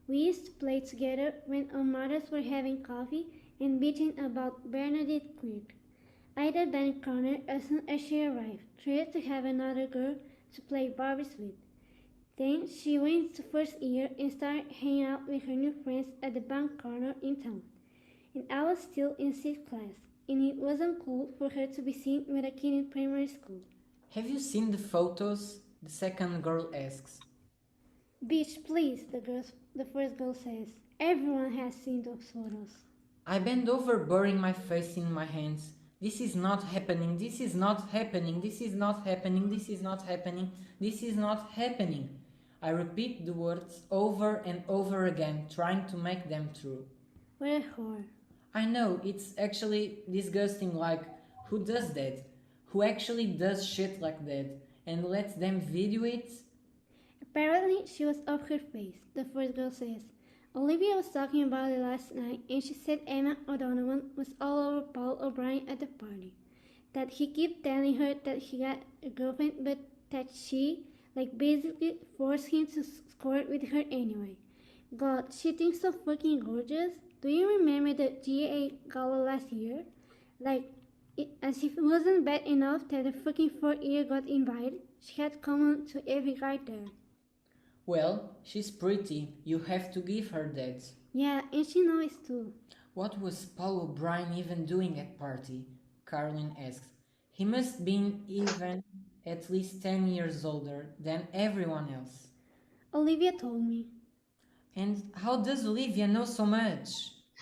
We used to play together when our mothers were having coffee and bitching about Bernadette Quirk. I'd have been cornered as soon as she arrived, thrilled to have another girl to play Barbies with. Then she went to first year and started hanging out with her new friends at the bank corner in town. And I was still in 6th class, and it wasn't cool for her to be seen with a kid in primary school.
Have you seen the photos? The second girl asks.
Bitch, please, the first girl says. Everyone has seen those photos.
I bend over, burying my face in my hands. This is not happening, this is not happening, this is not happening, this is not happening, this is not happening. I repeat the words over and over again, trying to make them true.
What a whore.
I know, it's actually disgusting, like, who does that? Who actually does shit like that and lets them video it?
Apparently, she was off her face, the first girl says. Olivia was talking about it last night, and she said Emma O'Donovan was all over Paul O'Brien at the party. That he kept telling her that he got a girlfriend, but that she, basically forced him to squirt with her anyway. God, she thinks so fucking gorgeous. Do you remember the GA gala last year? As if it wasn't bad enough that the fucking 4th year got invited, she had come on to every guy there.
Well, she's pretty, you have to give her that.
Yeah, and she knows too.
What was Paul O'Brien even doing at party? Caroline asked. He must been even at least 10 years older than everyone else.
Olivia told me.
And how does Olivia know so much?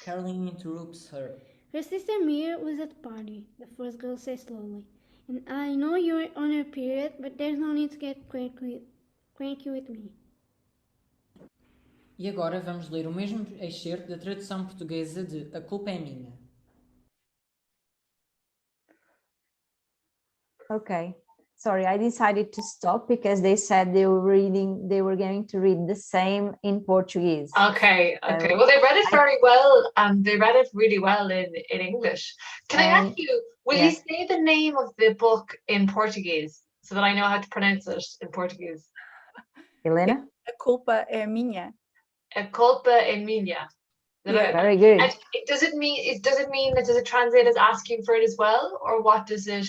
Caroline interrupts her.
Her sister Mia was at the party, the first girl says slowly. And I know you're on her period, but there's no need to get cranky with me.
E agora vamos ler o mesmo excerto da tradução portuguesa de A Culpa é Minha.
Okay. Sorry, I decided to stop because they said they were going to read the same in Portuguese.
Okay. Well, they read it very well, and they read it really well in English. Can I ask you, will you say the name of the book in Portuguese so that I know how to pronounce it in Portuguese?
Helena?
A culpa é minha.
A culpa é minha.
Yeah, very good.
And does it translate as asking for it as well, or what does it?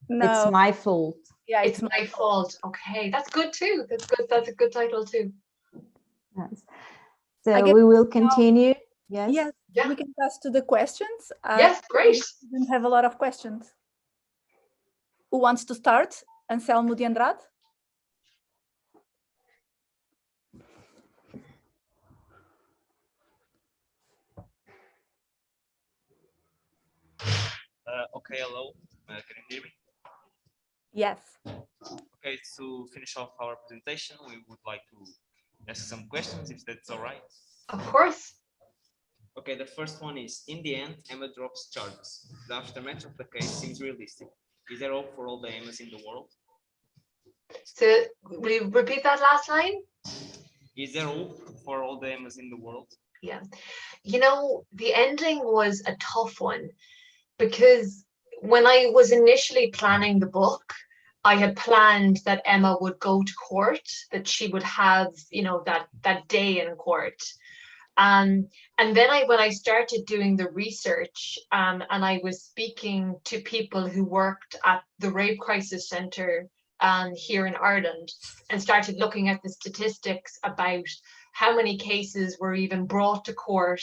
No.
It's my fault.
Yeah,
it's my fault. Okay, that's good too. That's good. That's a good title too.
Yes. So we will continue. Yes.
Yes.
Yeah.
We can pass to the questions.
Yes, great.
We didn't have a lot of questions. Who wants to start? Anselmo de Andrade?
Okay, hello. Can you hear me?
Yes.
Okay, to finish off our presentation, we would like to ask some questions, if that's all right.
Of course.
Okay, the first one is, in the end, Emma drops charges. The aftermath of the case seems realistic. Is there hope for all the Emmas in the world?
So, will you repeat that last line?
Is there hope for all the Emmas in the world?
Yeah. You know, the ending was a tough one, because when I was initially planning the book, I had planned that Emma would go to court, that she would have, you know, that day in court. And then when I started doing the research, and I was speaking to people who worked at the Rape Crisis Centre here in Ireland, and started looking at the statistics about how many cases were even brought to court,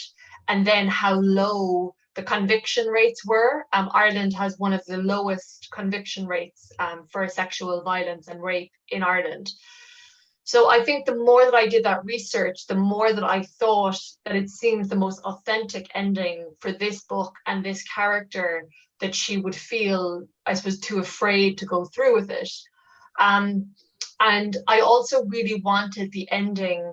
and then how low the conviction rates were. Ireland has one of the lowest conviction rates for sexual violence and rape in Ireland. So I think the more that I did that research, the more that I thought that it seemed the most authentic ending for this book and this character, that she would feel, I suppose, too afraid to go through with it. And I also really wanted the ending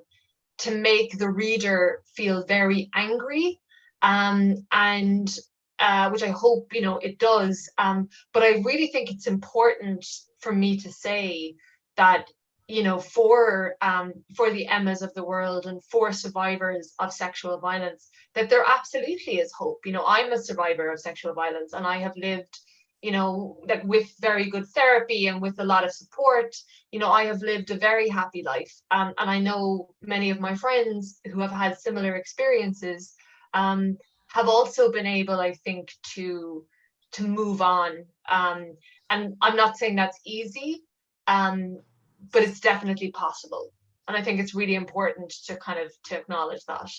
to make the reader feel very angry, which I hope, you know, it does. But I really think it's important for me to say that, you know, for the Emmas of the world and for survivors of sexual violence, that there absolutely is hope. You know, I'm a survivor of sexual violence, and I have lived, you know, that with very good therapy and with a lot of support, you know, I have lived a very happy life. And I know many of my friends who have had similar experiences have also been able, I think, to move on. And I'm not saying that's easy, but it's definitely possible. And I think it's really important to to acknowledge that.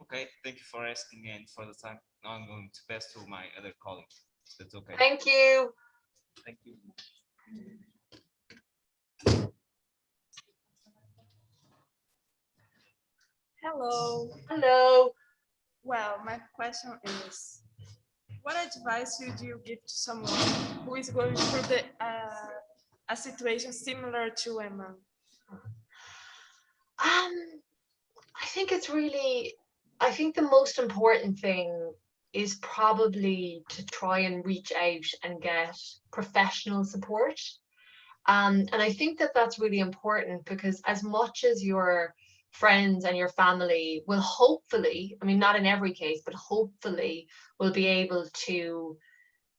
Okay, thank you for asking and for the time. Now I'm going to pass to my other colleague. That's okay.
Thank you.
Thank you.
Hello.
Hello.
Well, my question is, what advice would you give to someone who is going through a situation similar to Emma?
I think it's really, I think the most important thing is probably to try and reach out and get professional support. And I think that that's really important because as much as your friends and your family will hopefully, I mean, not in every case, but hopefully will be able to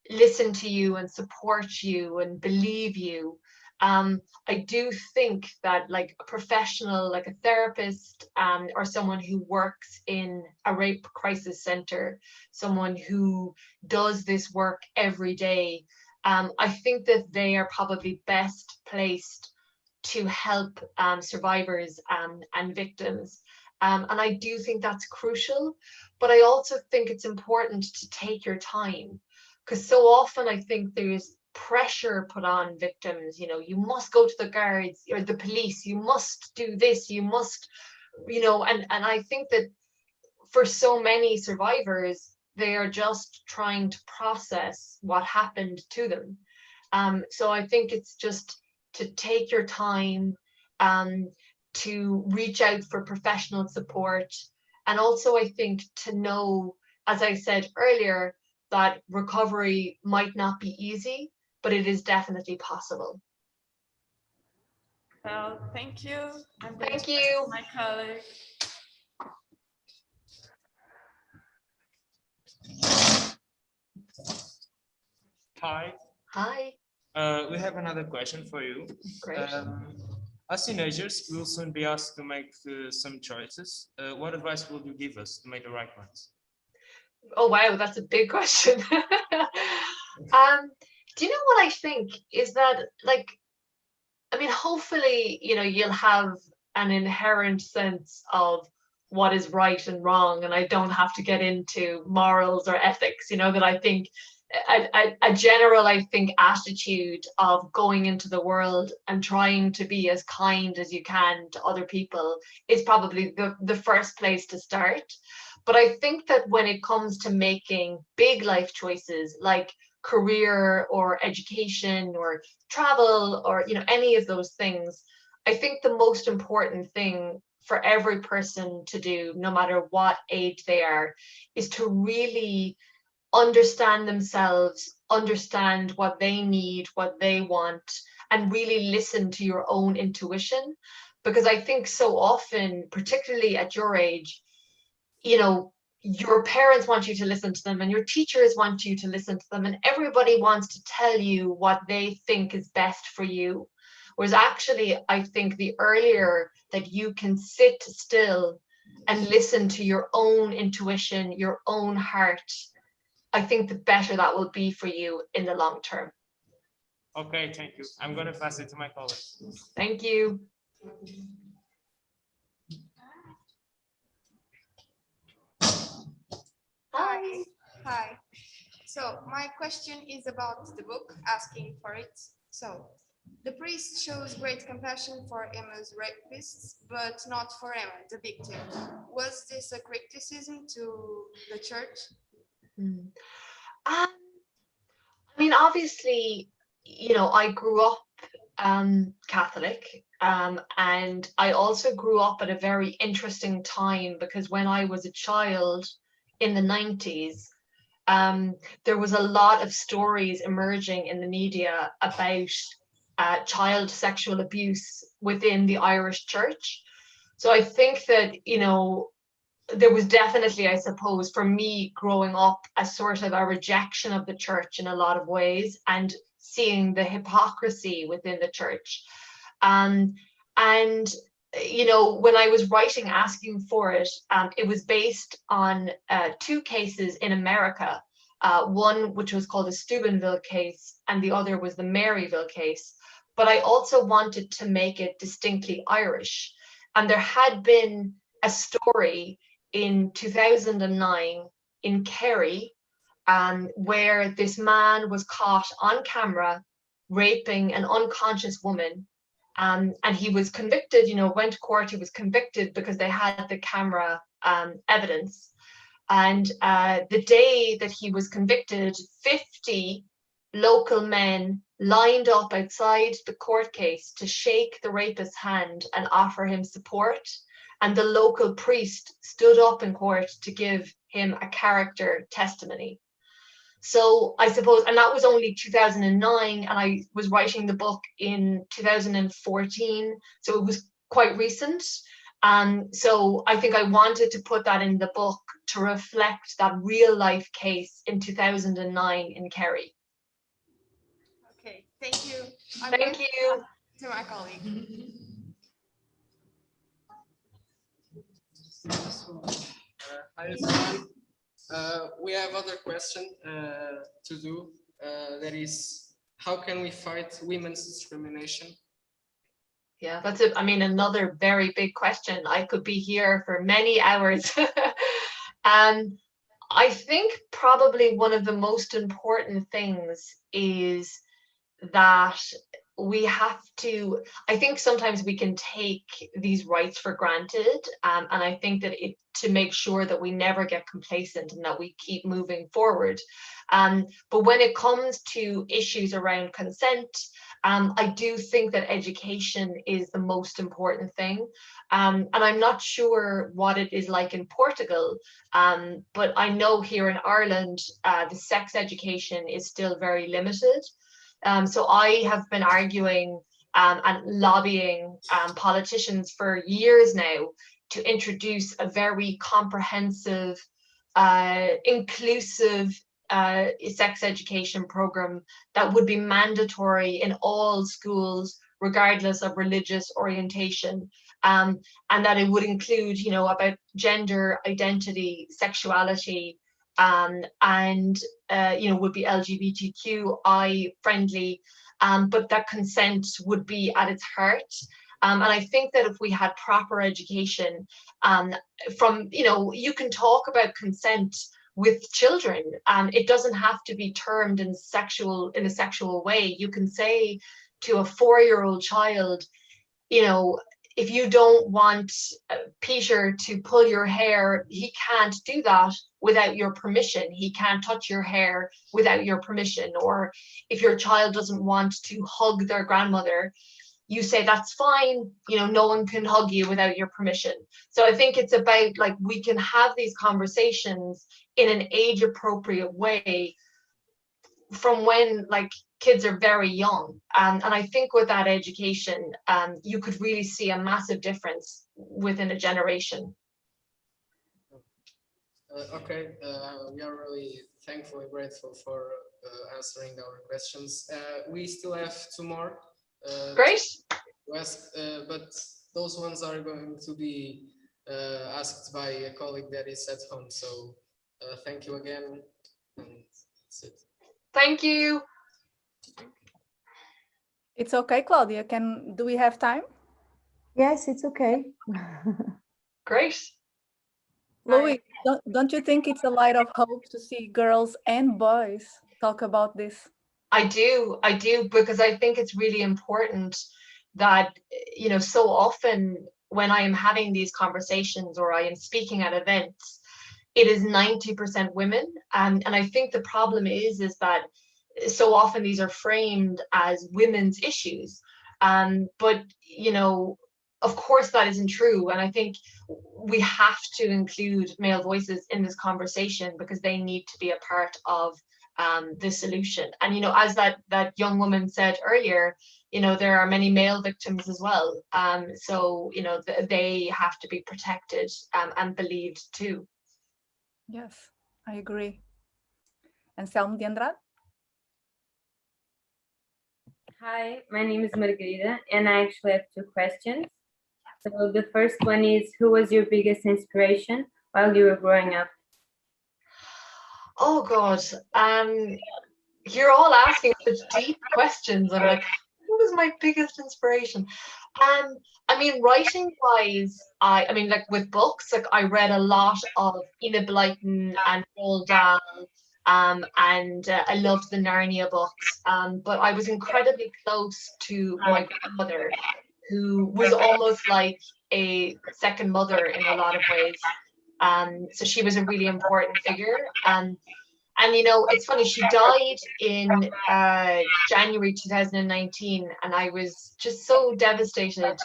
listen to you and support you and believe you. I do think that like a professional, like a therapist, or someone who works in a rape crisis center, someone who does this work every day, I think that they are probably best placed to help survivors and victims. And I do think that's crucial, but I also think it's important to take your time, because so often I think there's pressure put on victims. You know, you must go to the guards or the police, you must do this, you must, you know, and I think that for so many survivors, they are just trying to process what happened to them. So I think it's just to take your time, to reach out for professional support. And also I think to know, as I said earlier, that recovery might not be easy, but it is definitely possible.
Well, thank you.
Thank you.
My colleague.
Hi.
Hi.
We have another question for you.
Great.
As teenagers, we'll soon be asked to make some choices. What advice will you give us to make the right ones?
Oh, wow, that's a big question. Do you know what I think is that, like, I mean, hopefully, you know, you'll have an inherent sense of what is right and wrong, and I don't have to get into morals or ethics, you know, that I think a general, I think, attitude of going into the world and trying to be as kind as you can to other people is probably the first place to start. But I think that when it comes to making big life choices like career or education or travel or, you know, any of those things, I think the most important thing for every person to do, no matter what age they are, is to really understand themselves, understand what they need, what they want, and really listen to your own intuition. Because I think so often, particularly at your age, you know, your parents want you to listen to them and your teachers want you to listen to them, and everybody wants to tell you what they think is best for you. Whereas actually, I think the earlier that you can sit still and listen to your own intuition, your own heart, I think the better that will be for you in the long term.
Okay, thank you. I'm going to pass it to my colleague.
Thank you.
Hi. Hi. So my question is about the book, asking for it. So the priest shows great compassion for Emma's rapists, but not for Emma, the victim. Was this a criticism to the church?
I mean, obviously, you know, I grew up Catholic, and I also grew up at a very interesting time, because when I was a child in the 90s, there was a lot of stories emerging in the media about child sexual abuse within the Irish church. So I think that, you know, there was definitely, I suppose, for me growing up, a sort of a rejection of the church in a lot of ways, and seeing the hypocrisy within the church. And, you know, when I was writing Asking for It, it was based on 2 cases in America. One which was called the Steubenville case, and the other was the Maryville case. But I also wanted to make it distinctly Irish. And there had been a story in 2009 in Kerry, where this man was caught on camera raping an unconscious woman. And he was convicted, you know, went to court, he was convicted because they had the camera evidence. And the day that he was convicted, 50 local men lined up outside the court case to shake the rapist's hand and offer him support. And the local priest stood up in court to give him a character testimony. So I suppose, and that was only 2009, and I was writing the book in 2014, so it was quite recent. So I think I wanted to put that in the book to reflect that real life case in 2009 in Kerry.
Okay, thank you.
Thank you.
To my colleague.
Hi everyone. We have other question to do. That is, how can we fight women's discrimination?
Yeah, that's it. I mean, another very big question. I could be here for many hours. I think probably one of the most important things is that we have to, I think sometimes we can take these rights for granted, and I think that to make sure that we never get complacent and that we keep moving forward. But when it comes to issues around consent, I do think that education is the most important thing. And I'm not sure what it is like in Portugal, but I know here in Ireland, the sex education is still very limited. So I have been arguing and lobbying politicians for years now to introduce a very comprehensive, inclusive sex education program that would be mandatory in all schools, regardless of religious orientation, and that it would include, you know, about gender identity, sexuality, and you know, would be LGBTQI friendly, but that consent would be at its heart. And I think that if we had proper education, from, you know, you can talk about consent with children, it doesn't have to be termed in a sexual way. You can say to a 4-year-old child, you know, if you don't want Peter to pull your hair, he can't do that without your permission. He can't touch your hair without your permission. Or if your child doesn't want to hug their grandmother, you say that's fine, you know, no one can hug you without your permission. So I think it's about, like, we can have these conversations in an age appropriate way from when, like, kids are very young, and I think with that education, you could really see a massive difference within a generation.
Okay, we are really thankful and grateful for answering our questions. We still have 2 more.
Great.
To ask, but those ones are going to be asked by a colleague that is at home. So thank you again, and that's it.
Thank you.
It's okay, Claudia. Do we have time?
Yes, it's okay.
Great.
Louise, don't you think it's a light of hope to see girls and boys talk about this?
I do, because I think it's really important that, you know, so often when I am having these conversations or I am speaking at events, it is 90% women. And I think the problem is that so often these are framed as women's issues. But, you know, of course that isn't true. And I think we have to include male voices in this conversation because they need to be a part of the solution. And, you know, as that young woman said earlier, you know, there are many male victims as well. So, you know, they have to be protected and believed too.
Yes, I agree. And Selma de Andrade?
Hi, my name is Margarida, and I actually have 2 questions. So the first one is, who was your biggest inspiration while you were growing up?
Oh God, you're all asking such deep questions. I'm like, who was my biggest inspiration? I mean, writing wise, I mean, like with books, like I read a lot of Enid Blyton and Roald Dahl, and I loved the Narnia books. But I was incredibly close to my grandmother, who was almost like a second mother in a lot of ways. So she was a really important figure. And you know, it's funny, she died in January 2019, and I was just so devastated.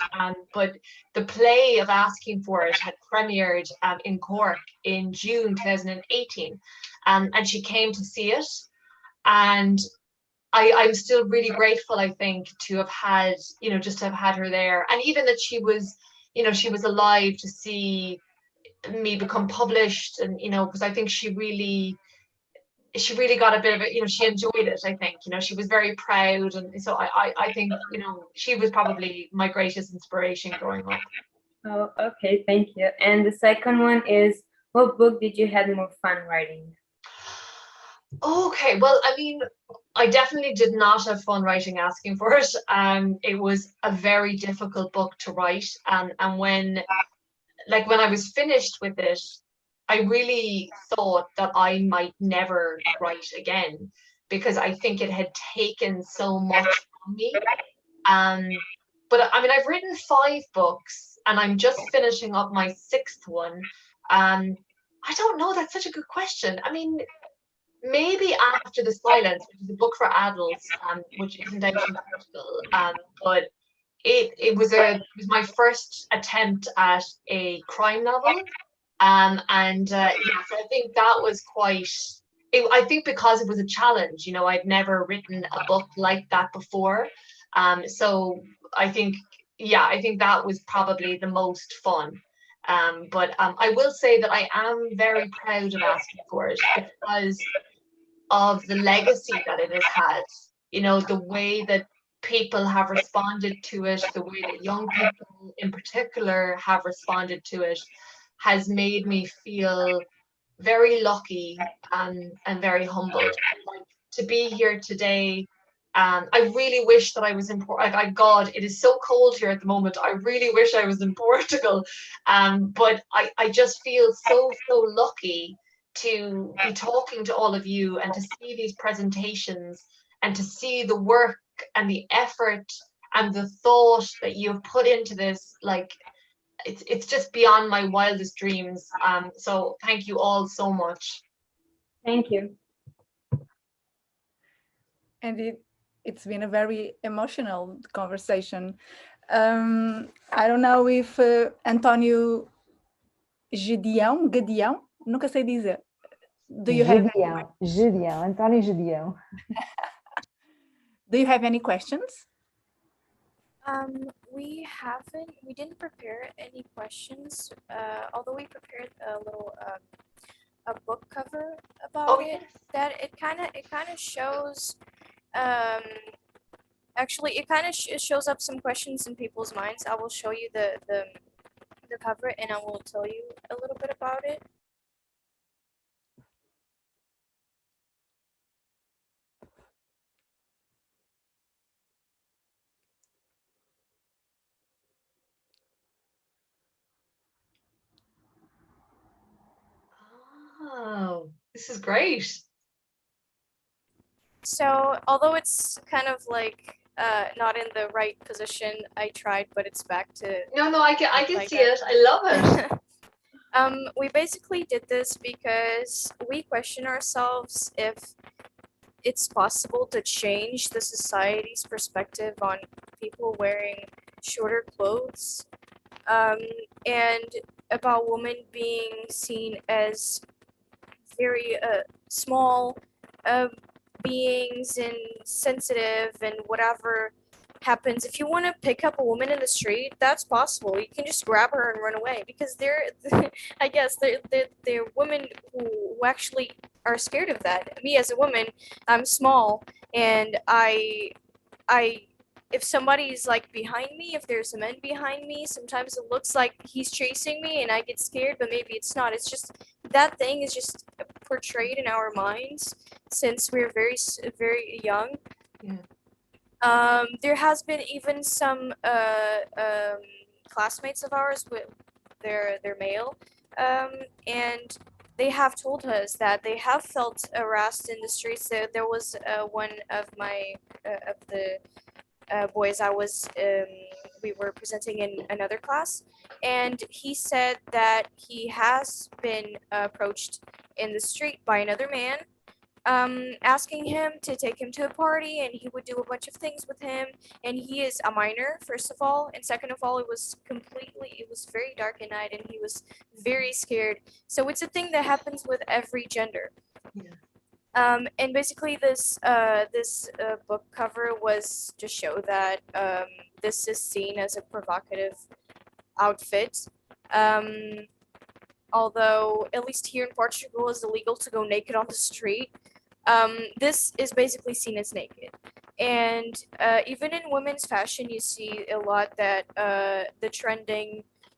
But the play of Asking for It had premiered in Cork in June 2018, and she came to see it. And I'm still really grateful, I think, to have had, you know, just to have had her there. And even that she was, you know, she was alive to see me become published, and, you know, because I think she really got a bit of it, you know, she enjoyed it, I think, you know, she was very proud. And so I think, you know, she was probably my greatest inspiration growing up.
Oh, okay, thank you. And the second one is, what book did you have more fun writing?
Okay, well, I mean, I definitely did not have fun writing Asking for It. It was a very difficult book to write. And when I was finished with it, I really thought that I might never write again, because I think it had taken so much from me. But I mean, I've written 5 books and I'm just finishing up my 6th one. I don't know, that's such a good question. I mean, maybe After the Silence, which is a book for adults, which isn't out in Portugal, but it was my first attempt at a crime novel. Yeah, so I think that was quite, I think because it was a challenge, you know, I'd never written a book like that before. So I think, yeah, I think that was probably the most fun. But I will say that I am very proud of Asking for It, because of the legacy that it has had. You know, the way that people have responded to it, the way that young people in particular have responded to it, has made me feel very lucky and very humbled. Like, to be here today, I really wish that I was in God, it is so cold here at the moment. I really wish I was in Portugal. But I just feel so lucky to be talking to all of you and to see these presentations and to see the work and the effort and the thought that you've put into this. Like, it's just beyond my wildest dreams. So thank you all so much.
Thank you.
And it's been a very emotional conversation. I don't know if António Gedeão, nunca sei dizer. Do you have
Gedeão, António Gedeão.
Do you have any questions?
We didn't prepare any questions, although we prepared a little a book cover about it. That it kind of shows. Actually, it kind of shows up some questions in people's minds. I will show you the cover, and I will tell you a little bit about it.
Oh, this is great.
So, although it's kind of like not in the right position, I tried, but it's back to.
No, I can see it. I love it.
We basically did this because we question ourselves if it's possible to change the society's perspective on people wearing shorter clothes, and about women being seen as very small beings and sensitive, and whatever happens, if you want to pick up a woman in the street, that's possible. You can just grab her and run away, because I guess they're women who actually are scared of that. Me as a woman, I'm small, and if somebody's like behind me, if there's a man behind me, sometimes it looks like he's chasing me and I get scared, but maybe it's not. It's just that thing is just portrayed in our minds since we're very, very young.
Yeah.
There has been even some classmates of ours with they're male, and they have told us that they have felt harassed in the streets. There was one of my of the boys I was we were presenting in another class, and he said that he has been approached in the street by another man, asking him to take him to a party, and he would do a bunch of things with him. And he is a minor, first of all, and second of all, it was very dark at night, and he was very scared. So it's a thing that happens with every gender. And basically, this book cover was to show that this is seen as a provocative outfit. Although, at least here in Portugal, it's illegal to go naked on the street. This is basically seen as naked. And even in women's fashion, you see a lot that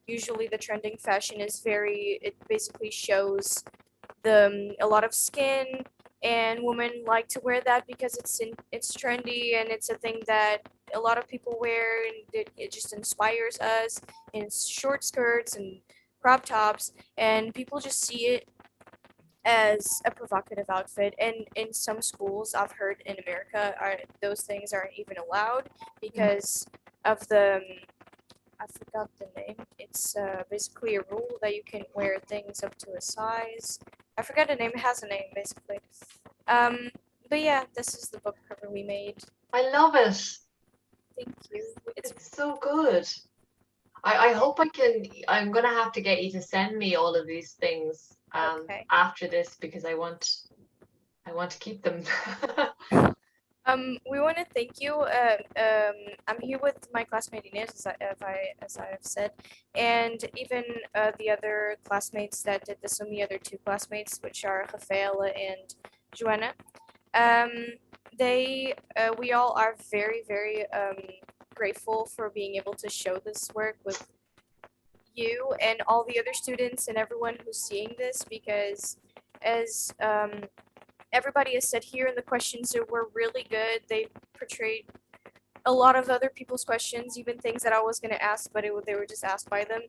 usually the trending fashion is it basically shows a lot of skin, and women like to wear that because it's trendy, and it's a thing that a lot of people wear, and it just inspires us. And it's short skirts and crop tops, and people just see it as a provocative outfit. And in some schools, I've heard in America, those things aren't even allowed because of I forgot the name. It's basically a rule that you can wear things up to a size. I forgot the name. It has a name, basically. But yeah, this is the book cover we made.
I love it.
Thank you.
It's so good. I hope I'm gonna have to get you to send me all of these things after this, because I want to keep them.
We want to thank you. I'm here with my classmate Inês, as I have said, and even the other classmates that did this with me, other two classmates, which are Rafaela and Joanna. We all are very, very grateful for being able to show this work with you and all the other students and everyone who's seeing this, because as everybody has said here, and the questions were really good. They portrayed a lot of other people's questions, even things that I was going to ask, but they were just asked by them.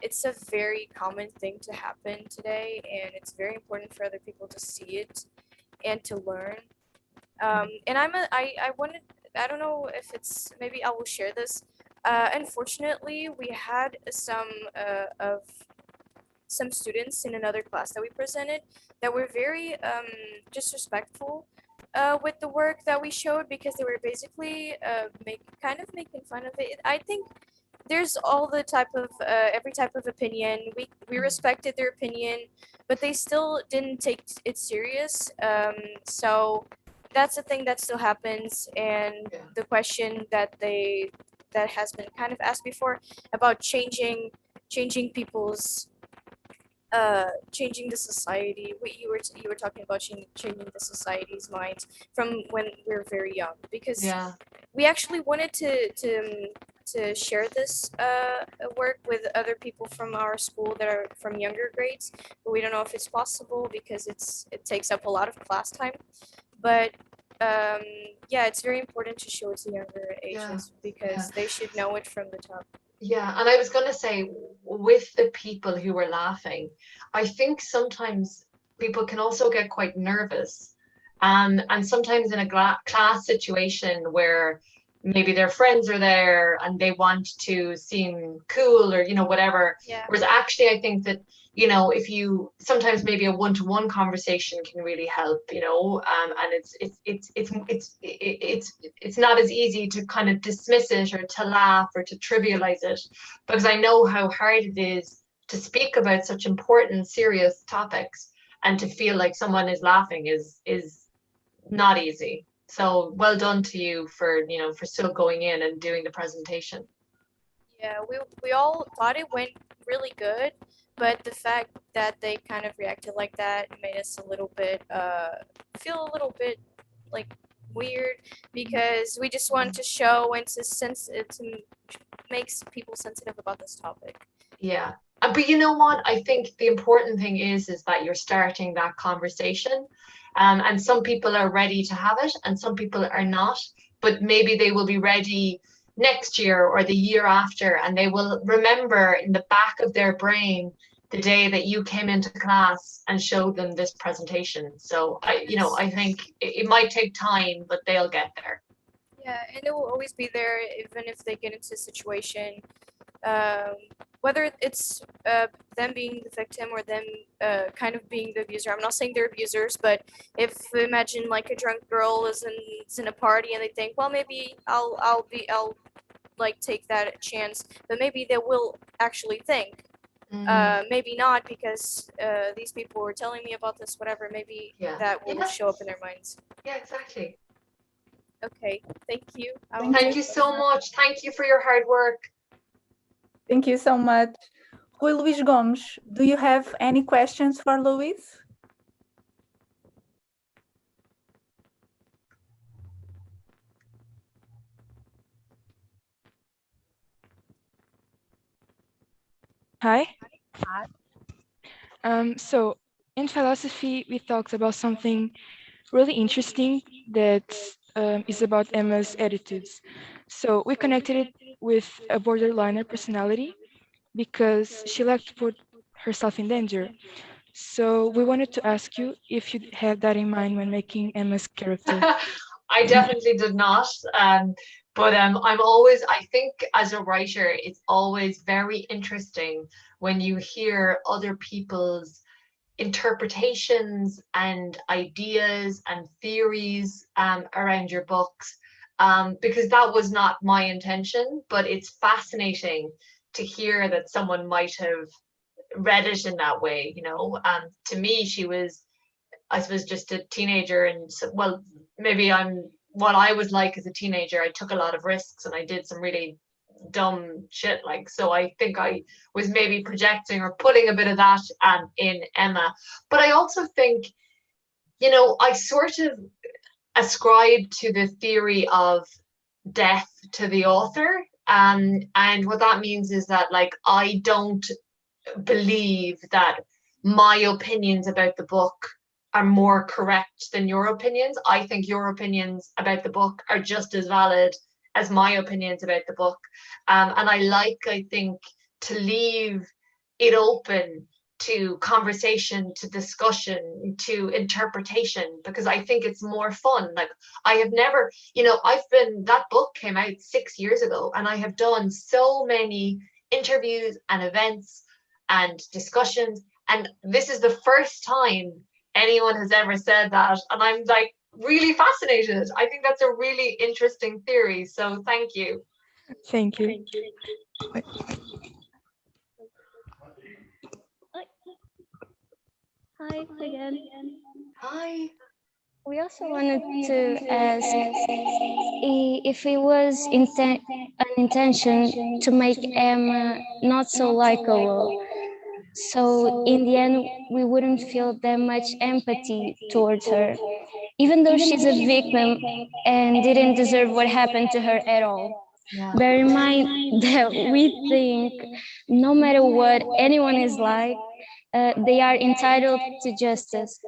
It's a very common thing to happen today, and it's very important for other people to see it and to learn. And I don't know if it's, maybe I will share this. Unfortunately, we had some students in another class that we presented that were very disrespectful with the work that we showed, because they were basically making fun of it. I think there's all the every type of opinion. We respected their opinion, but they still didn't take it serious. So that's the thing that still happens. And the question that has been kind of asked before about changing people's changing the society. You were talking about changing the society's minds from when we're very young, because we actually wanted to share this work with other people from our school that are from younger grades, but we don't know if it's possible because it takes up a lot of class time. But yeah, it's very important to show it to younger ages because they should know it from the top.
Yeah, and I was going to say, with the people who were laughing, I think sometimes people can also get quite nervous. And sometimes in a class situation where maybe their friends are there and they want to seem cool or, whatever.
Yeah.
Whereas actually, I think that, if you sometimes maybe a one-to-one conversation can really help, and it's not as easy to kind of dismiss it or to laugh or to trivialize it, because I know how hard it is to speak about such important, serious topics, and to feel like someone is laughing is not easy. So well done to you for still going in and doing the presentation.
Yeah, we all thought it went really good, but the fact that they kind of reacted like that made us a little bit feel a little bit like weird, because we just want to show and to make people sensitive about this topic.
Yeah. But you know what? I think the important thing is that you're starting that conversation. And some people are ready to have it and some people are not, but maybe they will be ready next year or the year after, and they will remember in the back of their brain the day that you came into class and showed them this presentation. So I think it might take time, but they'll get there.
Yeah, and it will always be there even if they get into a situation, whether it's them being the victim or them kind of being the abuser. I'm not saying they're abusers, but if imagine like a drunk girl is in a party and they think, well, maybe I'll like take that chance, but maybe they will actually think. Maybe not because these people were telling me about this, whatever. Maybe that will show up in their minds.
Yeah, exactly.
Okay, thank you.
Thank you so much. Thank you for your hard work.
Thank you so much. Rui Luís Gomes, do you have any questions for Louise?
Hi. So in philosophy, we talked about something really interesting that is about Emma's attitudes. So we connected it with a borderliner personality because she liked to put herself in danger. So we wanted to ask you if you had that in mind when making Emma's character.
I definitely did not. But I think as a writer, it's always very interesting when you hear other people's interpretations and ideas and theories around your books, because that was not my intention, but it's fascinating to hear that someone might have read it in that way, you know. To me, she was, I suppose, just a teenager, and well, maybe what I was like as a teenager. I took a lot of risks and I did some really dumb shit, like, so I think I was maybe projecting or putting a bit of that in Emma. But I also think, you know, I sort of ascribe to the theory of death to the author, and what that means is that, like, I don't believe that my opinions about the book are more correct than your opinions. I think your opinions about the book are just as valid as my opinions about the book. And I think, to leave it open to conversation, to discussion, to interpretation, because I think it's more fun. Like, I have never, you know, that book came out 6 years ago, and I have done so many interviews and events and discussions, and this is the first time anyone has ever said that, and I'm like really fascinated. I think that's a really interesting theory, so thank you.
Thank you.
Hi again.
Hi.
We also wanted to ask if it was an intention to make Emma not so likable. So in the end, we wouldn't feel that much empathy towards her, even though she's a victim and didn't deserve what happened to her at all.
Yeah.
Bear in mind that we think no matter what anyone is like, they are entitled to justice.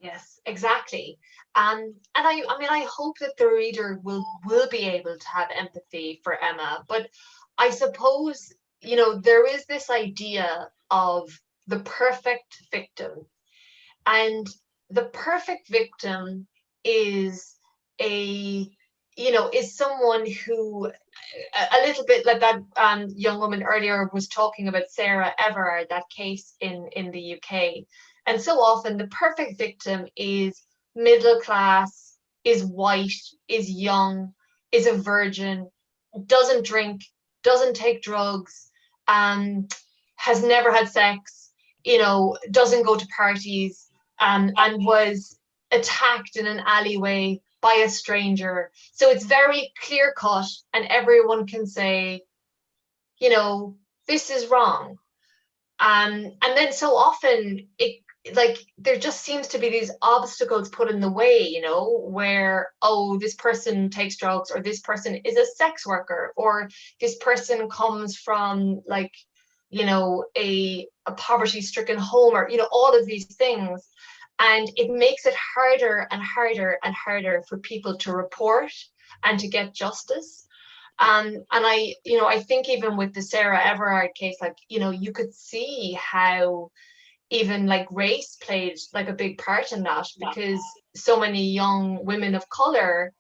Yes, exactly. And I hope that the reader will be able to have empathy for Emma. But I suppose, you know, there is this idea of the perfect victim, and the perfect victim is is someone who, a little bit like that young woman earlier was talking about, Sarah Everard, that case in the UK. And so often the perfect victim is middle class, is white, is young, is a virgin, doesn't drink, doesn't take drugs, has never had sex, you know, doesn't go to parties, and was attacked in an alleyway by a stranger. So it's very clear cut, and everyone can say, you know, this is wrong. And then so often there just seems to be these obstacles put in the way, you know, where, oh, this person takes drugs, or this person is a sex worker, or this person comes from, like, you know, a poverty-stricken home, or, you know, all of these things. And it makes it harder and harder and harder for people to report and to get justice. And I think even with the Sarah Everard case, like, you know, you could see how even like race played like a big part in that, because so many young women of color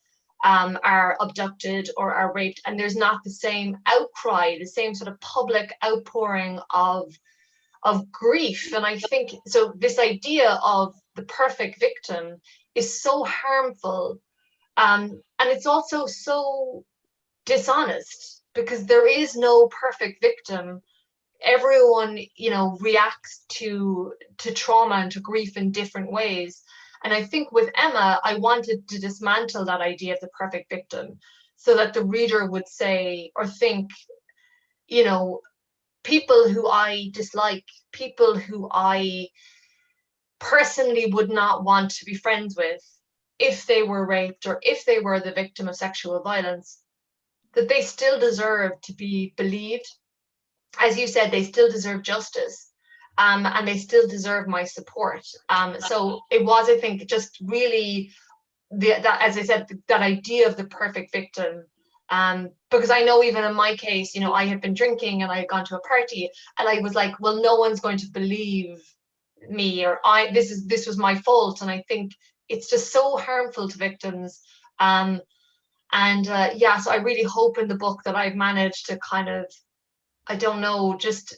are abducted or are raped, and there's not the same outcry, the same sort of public outpouring of grief. And I think so this idea of the perfect victim is so harmful, and it's also so dishonest, because there is no perfect victim. Everyone, you know, reacts to trauma and to grief in different ways. And I think with Emma, I wanted to dismantle that idea of the perfect victim, so that the reader would say or think, you know, people who I dislike, people who I personally would not want to be friends with if they were raped or if they were the victim of sexual violence, that they still deserve to be believed. As you said, they still deserve justice, and they still deserve my support. So it was, I think, just really that, as I said, that idea of the perfect victim. Because I know even in my case, you know, I had been drinking and I had gone to a party, and I was like, well, no one's going to believe me, or this was my fault. And I think it's just so harmful to victims. Yeah, so I really hope in the book that I've managed to kind of, I don't know, just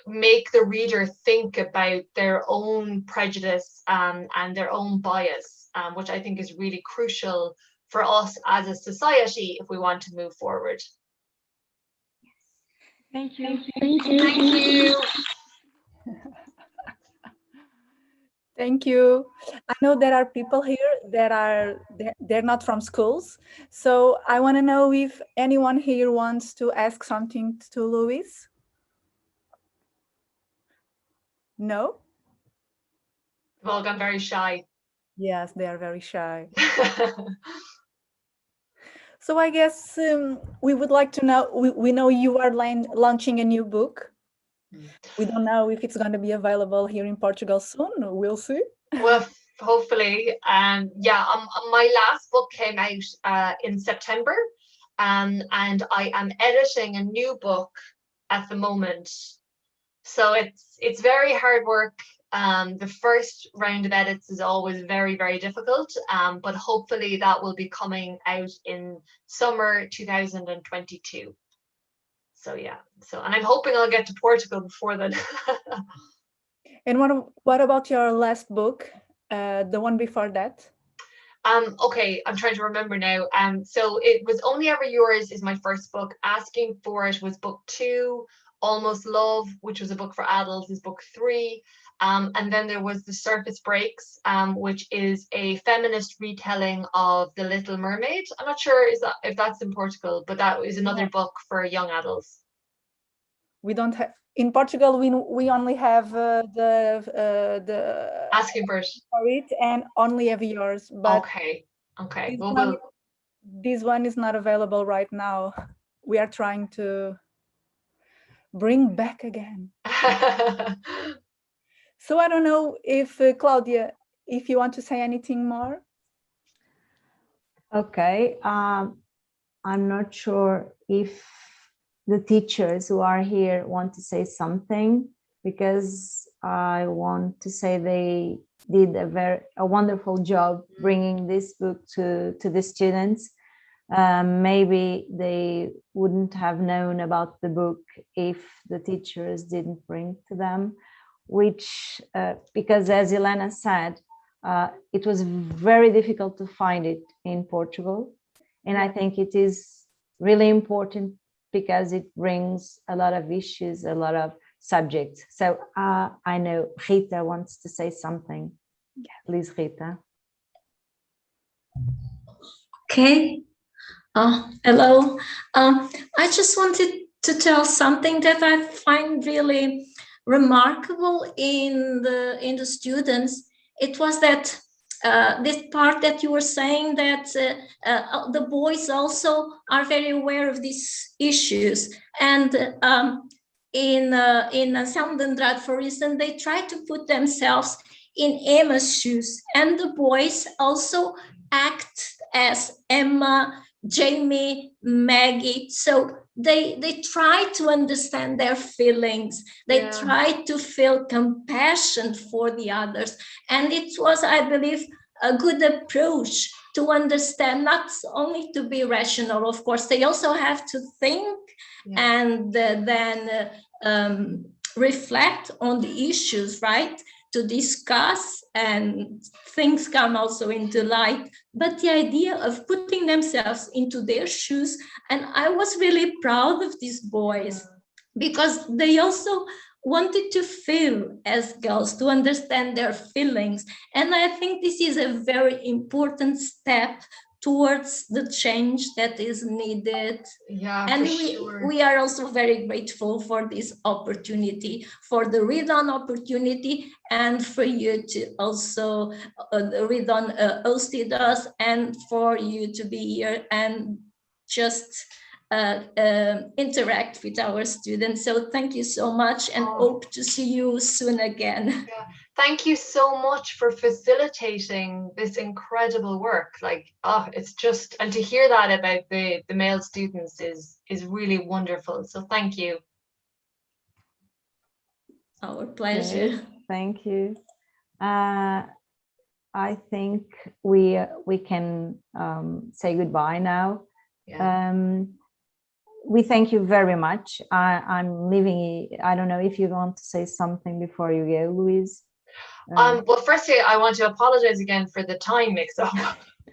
make the reader think about their own prejudice and their own bias, which I think is really crucial for us as a society if we want to move forward.
Thank you.
Thank you.
Thank you. I know there are people here that they're not from schools. So I want to know if anyone here wants to ask something to Louise. No?
They've all gone very shy.
Yes, they are very shy. So I guess we would like to know, we know you are launching a new book. We don't know if it's going to be available here in Portugal soon. We'll see.
Well, hopefully. Yeah, my last book came out in September, and I am editing a new book at the moment. So it's very hard work. The first round of edits is always very, very difficult, but hopefully that will be coming out in summer 2022. So yeah, and I'm hoping I'll get to Portugal before then.
And what about your last book, the one before that?
Okay, I'm trying to remember now. So it was Only Ever Yours is my first book. Asking for It was book 2. Almost Love, which was a book for adults, is book 3. And then there was The Surface Breaks, which is a feminist retelling of The Little Mermaid. I'm not sure if that's in Portugal, but that is another book for young adults.
We don't have in Portugal. We only have the
Asking for It
and Only Ever Yours. But
okay.
This one is not available right now. We are trying to bring back again. So I don't know if Claudia, if you want to say anything more.
Okay, I'm not sure if the teachers who are here want to say something, because I want to say they did a wonderful job bringing this book to the students. Maybe they wouldn't have known about the book if the teachers didn't bring to them, which because as Elena said, it was very difficult to find it in Portugal. And I think it is really important because it brings a lot of issues, a lot of subjects. So I know Rita wants to say something. Please, Rita.
Okay. Hello. I just wanted to tell something that I find really remarkable in the students. It was that this part that you were saying that the boys also are very aware of these issues, and in Anselmo Andrade, for instance, they try to put themselves in Emma's shoes, and the boys also act as Emma, Jamie, Maggie. So they try to understand their feelings. They try to feel compassion for the others. And it was, I believe, a good approach to understand, not only to be rational, of course, they also have to think and then reflect on the issues, right? To discuss, and things come also into light. But the idea of putting themselves into their shoes, and I was really proud of these boys because they also wanted to feel as girls, to understand their feelings. And I think this is a very important step towards the change that is needed.
Yeah,
and
for
we,
sure.
we are also very grateful for this opportunity, for the Read On opportunity, and for you to also, Read On hosted us, and for you to be here and just interact with our students. So thank you so much, and hope to see you soon again.
Yeah. Thank you so much for facilitating this incredible work. Like, oh, it's just, and to hear that about the male students is really wonderful. So thank you.
Our pleasure.
Yes, thank you. I think we can say goodbye now.
Yeah.
We thank you very much. I'm leaving. I don't know if you want to say something before you go, Louise.
Well, firstly, I want to apologize again for the time mix-up.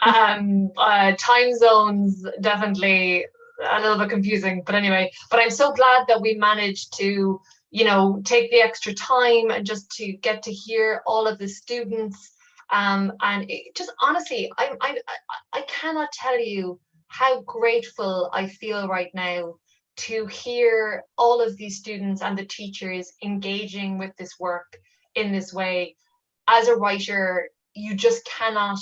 Time zones definitely a little bit confusing, but anyway. But I'm so glad that we managed to, you know, take the extra time and just to get to hear all of the students. And it just honestly, I cannot tell you how grateful I feel right now to hear all of these students and the teachers engaging with this work in this way. As a writer, you just cannot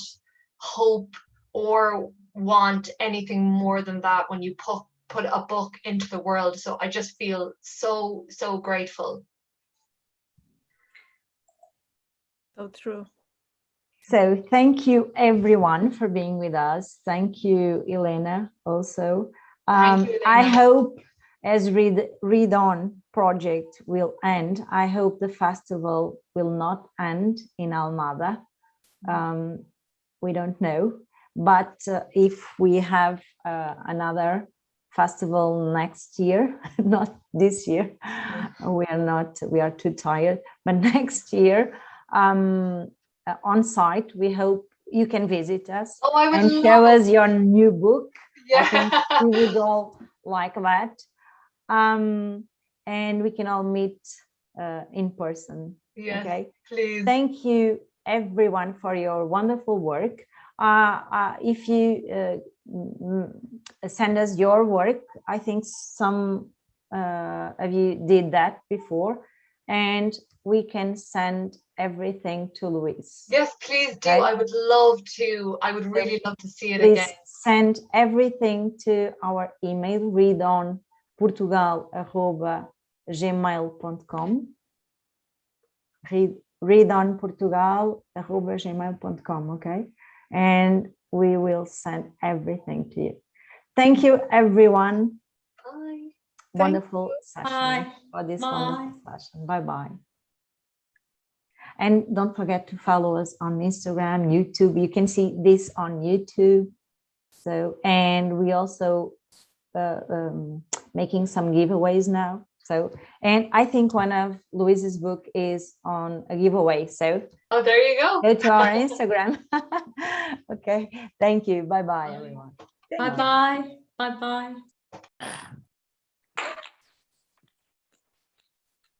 hope or want anything more than that when you put a book into the world. So I just feel so grateful.
So true.
So thank you everyone for being with us. Thank you, Elena, also.
Thank you, Elena.
I hope as Read On project will end, I hope the festival will not end in Almada. We don't know, but if we have another festival next year, not this year, we are too tired, but next year, on site, we hope you can visit us and show us your new book.
Yeah.
I think we would all like that. And we can all meet in person.
Yes,
okay,
please.
Thank you everyone for your wonderful work. If you send us your work, I think some of you did that before, and we can send everything to Louise.
Yes, please do.
Okay?
I would love to. I would really love to see it
Please
again.
send everything to our email, readonportugal@gmail.com. readonportugal@gmail.com, okay? And we will send everything to you. Thank you, everyone.
Bye.
Wonderful session.
Bye.
For this
Bye.
wonderful session. Bye-bye. And don't forget to follow us on Instagram, YouTube. You can see this on YouTube. So, and we also making some giveaways now. So, and I think one of Louise's book is on a giveaway. So,
oh, there you go.
Go to our Instagram. Okay. Thank you. Bye-bye, everyone.
Bye-bye. Bye-bye.